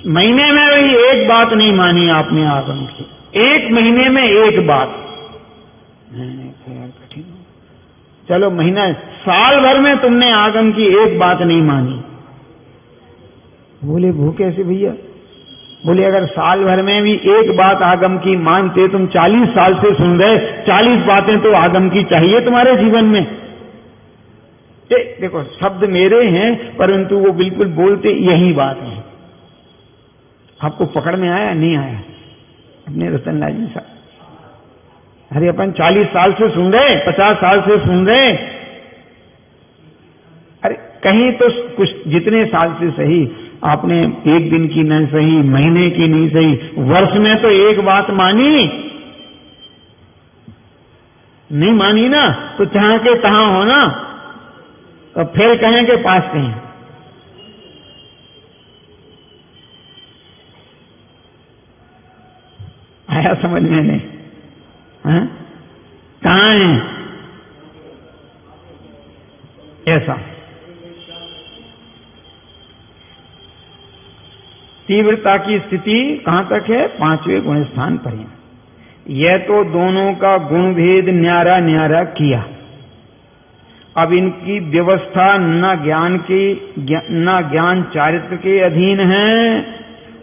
महीने में भी एक बात नहीं मानी आपने आगम की, एक महीने में एक बात। यार कठिन। चलो महीना, साल भर में तुमने आगम की एक बात नहीं मानी। बोले वो कैसे भैया? बोले अगर साल भर में भी एक बात आगम की मानते, तुम 40 साल से सुन रहे, 40 बातें तो आगम की चाहिए तुम्हारे जीवन में। देखो शब्द मेरे हैं, परंतु वो बिल्कुल बोलते यही बात है। आपको पकड़ में आया नहीं आया? अपने रतनलाल जी साहब, अरे अपन 40 साल से सुन रहे, 50 साल से सुन रहे, अरे कहीं तो कुछ जितने साल से सही, आपने एक दिन की नहीं सही, महीने की नहीं सही, वर्ष में तो एक बात मानी नहीं मानी ना, तो जहां के तहां हो ना, तो फिर कहें के पास कहें। आया समझ में नहीं? कहां है ऐसा? तीव्रता की स्थिति कहां तक है? 5वें गुण स्थान पर है। यह तो दोनों का गुण भेद न्यारा न्यारा किया। अब इनकी व्यवस्था न ज्ञान चारित्र के अधीन है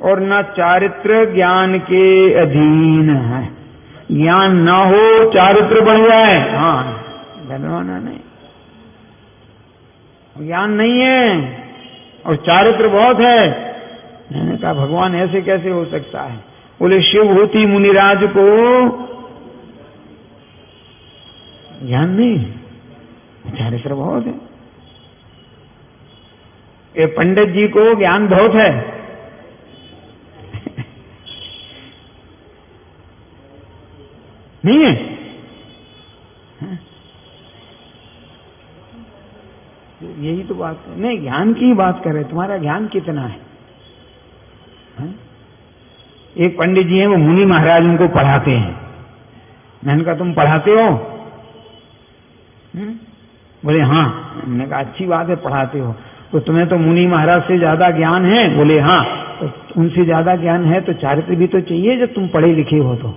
और न चारित्र ज्ञान के अधीन है। ज्ञान ना हो चारित्र बढ़ जाए, हाँ डरवाना नहीं। ज्ञान नहीं है और चारित्र बहुत है। मैंने कहा भगवान ऐसे कैसे हो सकता है? बोले शिवभूति मुनिराज को ज्ञान नहीं, चारित्र बहुत है। ये पंडित जी को ज्ञान बहुत है। नहीं है? यही तो बात है। नहीं, ज्ञान की बात कर रहे। तुम्हारा ज्ञान कितना है? एक पंडित जी हैं, वो मुनि महाराज उनको पढ़ाते हैं। मैंने कहा तुम पढ़ाते हो? बोले हाँ। मैंने कहा अच्छी बात है पढ़ाते हो, तो तुम्हें तो मुनि महाराज से ज्यादा ज्ञान है? बोले हाँ। तो उनसे ज्यादा ज्ञान है तो चारित्र भी तो चाहिए जब तुम पढ़े लिखे हो तो।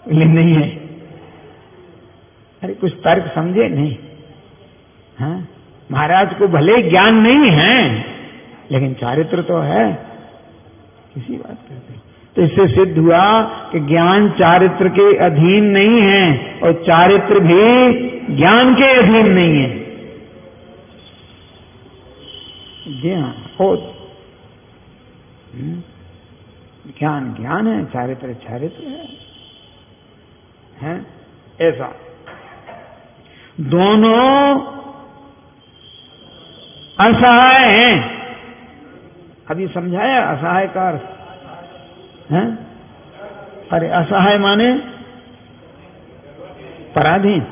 नहीं है। अरे कुछ तर्क समझे नहीं? हाँ, महाराज को भले ज्ञान नहीं है लेकिन चारित्र तो है। किसी बात करते। तो इससे सिद्ध हुआ कि ज्ञान चारित्र के अधीन नहीं है और चारित्र भी ज्ञान के अधीन नहीं है। जी हाँ, हो ज्ञान ज्ञान है, चारित्र चारित्र है। ऐसा दोनों असहाय हैं। अभी समझाया असहाय का अर्थ है? अरे असहाय माने पराधीन,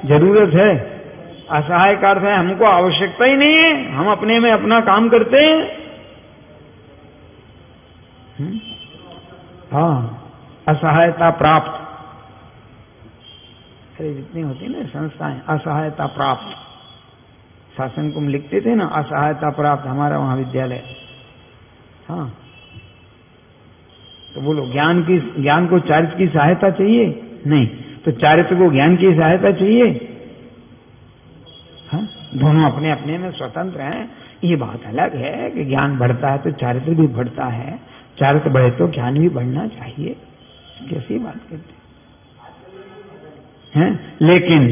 जरूरत है। असहाय का अर्थ है हमको आवश्यकता ही नहीं है, हम अपने में अपना काम करते हैं। हाँ, असहायता प्राप्त। अरे जितनी होती ना संस्थाएं, असहायता प्राप्त, शासन को लिखते थे ना, असहायता प्राप्त, हमारा वहां विद्यालय। हाँ, तो बोलो ज्ञान को चारित्र की सहायता चाहिए? नहीं, तो चारित्र को ज्ञान की सहायता चाहिए? हाँ, दोनों अपने अपने में स्वतंत्र हैं। ये बात अलग है कि ज्ञान बढ़ता है तो चारित्र भी बढ़ता है, चारित्र बढ़े तो ज्ञान भी बढ़ना चाहिए। कैसी बात करते हैं? लेकिन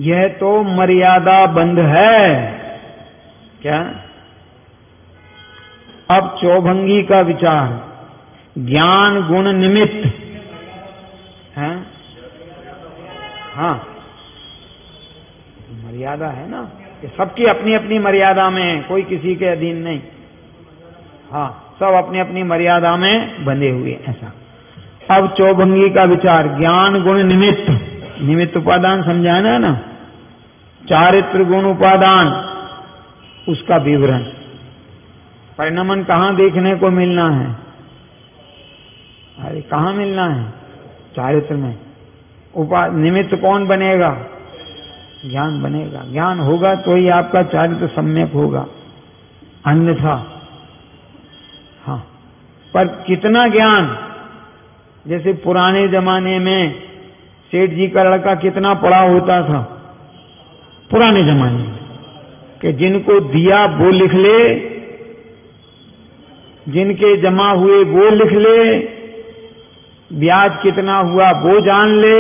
यह तो मर्यादा बंध है। क्या? अब चौभंगी का विचार, ज्ञान गुण निमित्त है। हाँ, मर्यादा है ना, कि सबकी अपनी अपनी मर्यादा में है, कोई किसी के अधीन नहीं। हाँ, सब अपनी अपनी मर्यादा में बंधे हुए। ऐसा अब चौभंगी का विचार, ज्ञान गुण निमित्त, निमित्त उपादान समझाना ना, चारित्र गुण उपादान, उसका विवरण। परिणमन कहाँ देखने को मिलना है? अरे कहाँ मिलना है? चारित्र में। निमित्त कौन बनेगा? ज्ञान बनेगा। ज्ञान होगा तो ही आपका चारित्र सम्यक होगा, अन्यथा। हाँ, पर कितना ज्ञान? जैसे पुराने जमाने में सेठ जी का लड़का कितना पढ़ा होता था पुराने जमाने में, कि जिनको दिया वो लिख ले, जिनके जमा हुए वो लिख ले, ब्याज कितना हुआ वो जान ले,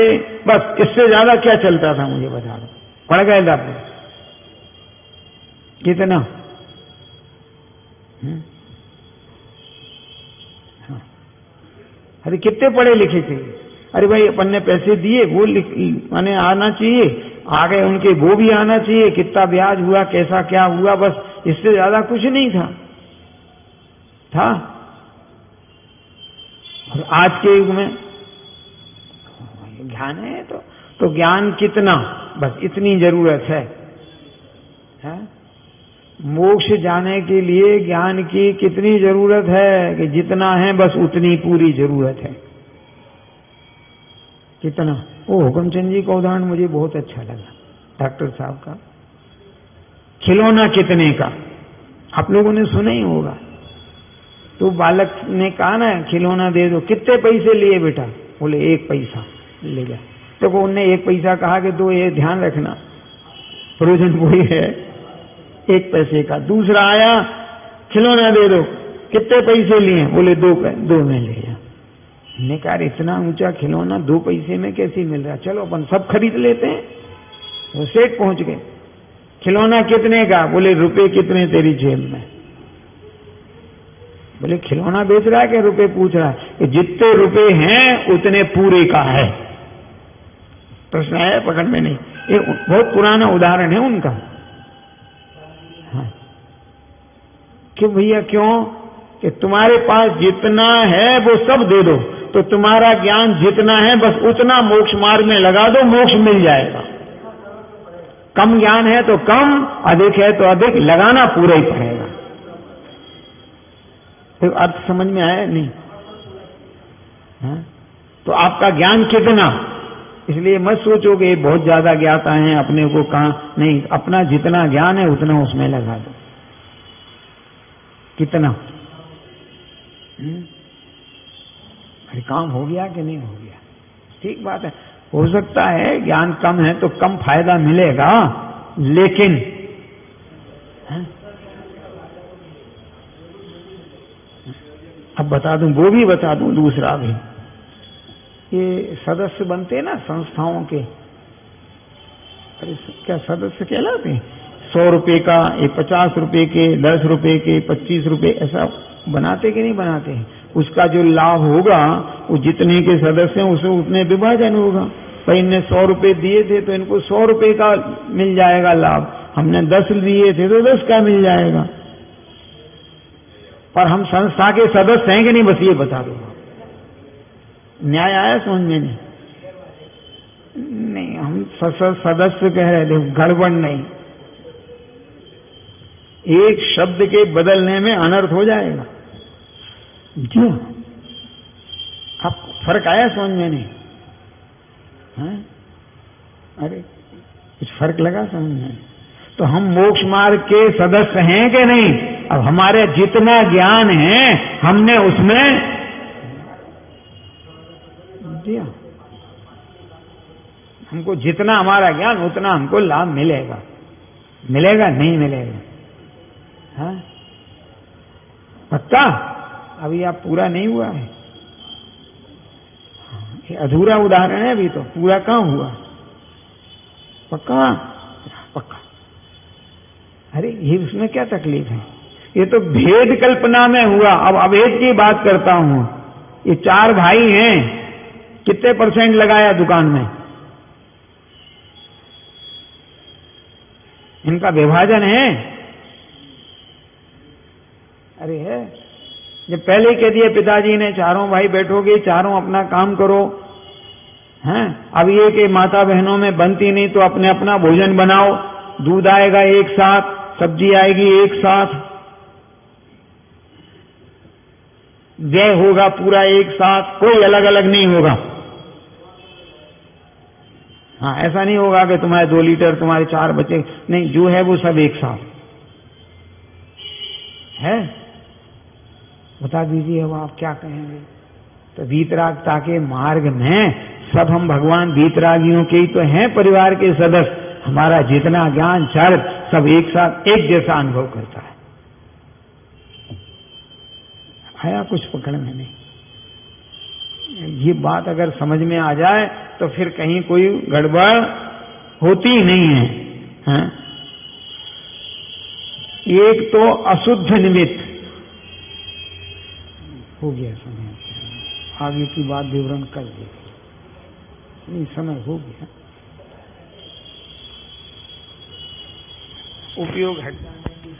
बस इससे ज्यादा क्या चलता था मुझे बता दो। पढ़ गए थे कितना? हाँ। अरे कितने पढ़े लिखे थे? अरे भाई अपन ने पैसे दिए, वो माने आना चाहिए, आ गए उनके वो भी आना चाहिए, कितना ब्याज हुआ, कैसा क्या हुआ, बस इससे ज्यादा कुछ नहीं था। और आज के युग में ज्ञान है तो ज्ञान कितना, बस इतनी जरूरत है? मोक्ष जाने के लिए ज्ञान की कितनी जरूरत है? कि जितना है बस उतनी पूरी जरूरत है। कितना? वो हुकमचंद जी का उदाहरण मुझे बहुत अच्छा लगा, डॉक्टर साहब का। खिलौना कितने का? आप लोगों ने सुना ही होगा। तो बालक ने कहा ना खिलौना दे दो, कितने पैसे लिए बेटा? बोले 1 पैसा। ले जा। तो वो उनने 1 पैसा कहा कि दो, ये ध्यान रखना, प्रोजन वही है 1 पैसे का। दूसरा आया, खिलौना दे दो, कितने पैसे लिए? बोले 2 में ले जा। ने कहा इतना ऊंचा खिलौना 2 पैसे में कैसे मिल रहा? चलो अपन सब खरीद लेते हैं। वो सेठ पहुंच गए। खिलौना कितने का? बोले रुपए कितने तेरी जेब में? बोले खिलौना बेच रहा है कि रुपए पूछ रहा है? कि जितने रुपए हैं उतने पूरे का है। प्रश्न आया पकड़ में नहीं। ये बहुत पुराना उदाहरण है उनका। हाँ। क्यों भैया? क्यों? कि तुम्हारे पास जितना है वो सब दे दो, तो तुम्हारा ज्ञान जितना है बस उतना मोक्ष मार्ग में लगा दो, मोक्ष मिल जाएगा। कम ज्ञान है तो कम, अधिक है तो अधिक, लगाना पूरा ही पड़ेगा। तो अर्थ समझ में आया नहीं? हाँ? तो आपका ज्ञान कितना? इसलिए मत सोचो कि बहुत ज्यादा ज्ञाता है, अपने को कहाँ नहीं, अपना जितना ज्ञान है उतना उसमें लगा दो। कितना? अरे काम हो गया कि नहीं हो गया? ठीक बात है। हो सकता है ज्ञान कम है तो कम फायदा मिलेगा, लेकिन अब बता दूं, वो भी बता दूं, दूसरा भी। ये सदस्य बनते ना संस्थाओं के, अरे क्या सदस्य कहलाते हैं? 100 रुपए का, 50 रुपए के, 10 रुपए के, 25 रुपए, ऐसा बनाते कि नहीं बनाते हैं? उसका जो लाभ होगा वो जितने के सदस्य हैं उसे उतने विभाजन होगा। भाई इनने 100 रुपए दिए थे तो इनको 100 रुपए का मिल जाएगा लाभ, हमने 10 दिए थे तो 10 का मिल जाएगा। पर हम संस्था के सदस्य हैं कि नहीं, बस ये बता दो। न्याय आया समझ में? नहीं, हम सदस्य कह रहे थे, गड़बड़ नहीं। एक शब्द के बदलने में अनर्थ हो जाएगा। क्यों? अब फर्क आया समझ में नहीं? हाँ? अरे कुछ फर्क लगा समझ में? तो हम मोक्ष मार्ग के सदस्य हैं कि नहीं? अब हमारे जितना ज्ञान है हमने उसमें दिया। हमको जितना हमारा ज्ञान उतना हमको लाभ मिलेगा। मिलेगा नहीं मिलेगा? हाँ? पक्का? अभी आप पूरा नहीं हुआ है, ये अधूरा उदाहरण है, अभी तो पूरा कहाँ हुआ? पक्का? पक्का। अरे ये उसमें क्या तकलीफ है? ये तो भेद कल्पना में हुआ। अब अभेद की बात करता हूं। ये 4 भाई हैं, कितने % लगाया दुकान में? इनका विभाजन है? अरे है। जब पहले कह दिए पिताजी ने, चारों भाई बैठोगे, चारों अपना काम करो, हैं? अब ये कि माता बहनों में बनती नहीं तो अपने अपना भोजन बनाओ, दूध आएगा एक साथ, सब्जी आएगी एक साथ, व्यय होगा पूरा एक साथ, कोई अलग अलग नहीं होगा। हाँ, ऐसा नहीं होगा कि तुम्हारे 2 लीटर तुम्हारे 4 बच्चे, नहीं, जो है वो सब एक साथ है। बता दीजिए अब आप क्या कहेंगे। तो वीतरागता के मार्ग में सब हम भगवान वीतरागियों के ही तो हैं, परिवार के सदस्य। हमारा जितना ज्ञान चर सब एक साथ एक जैसा अनुभव करता है। आया कुछ पकड़ में नहीं। ये बात अगर समझ में आ जाए तो फिर कहीं कोई गड़बड़ होती ही नहीं है, हाँ? एक तो अशुद्ध निमित्त हो गया। समय आगे की बात विवरण कर देगी, नहीं समय हो गया। उपयोग हट जाने की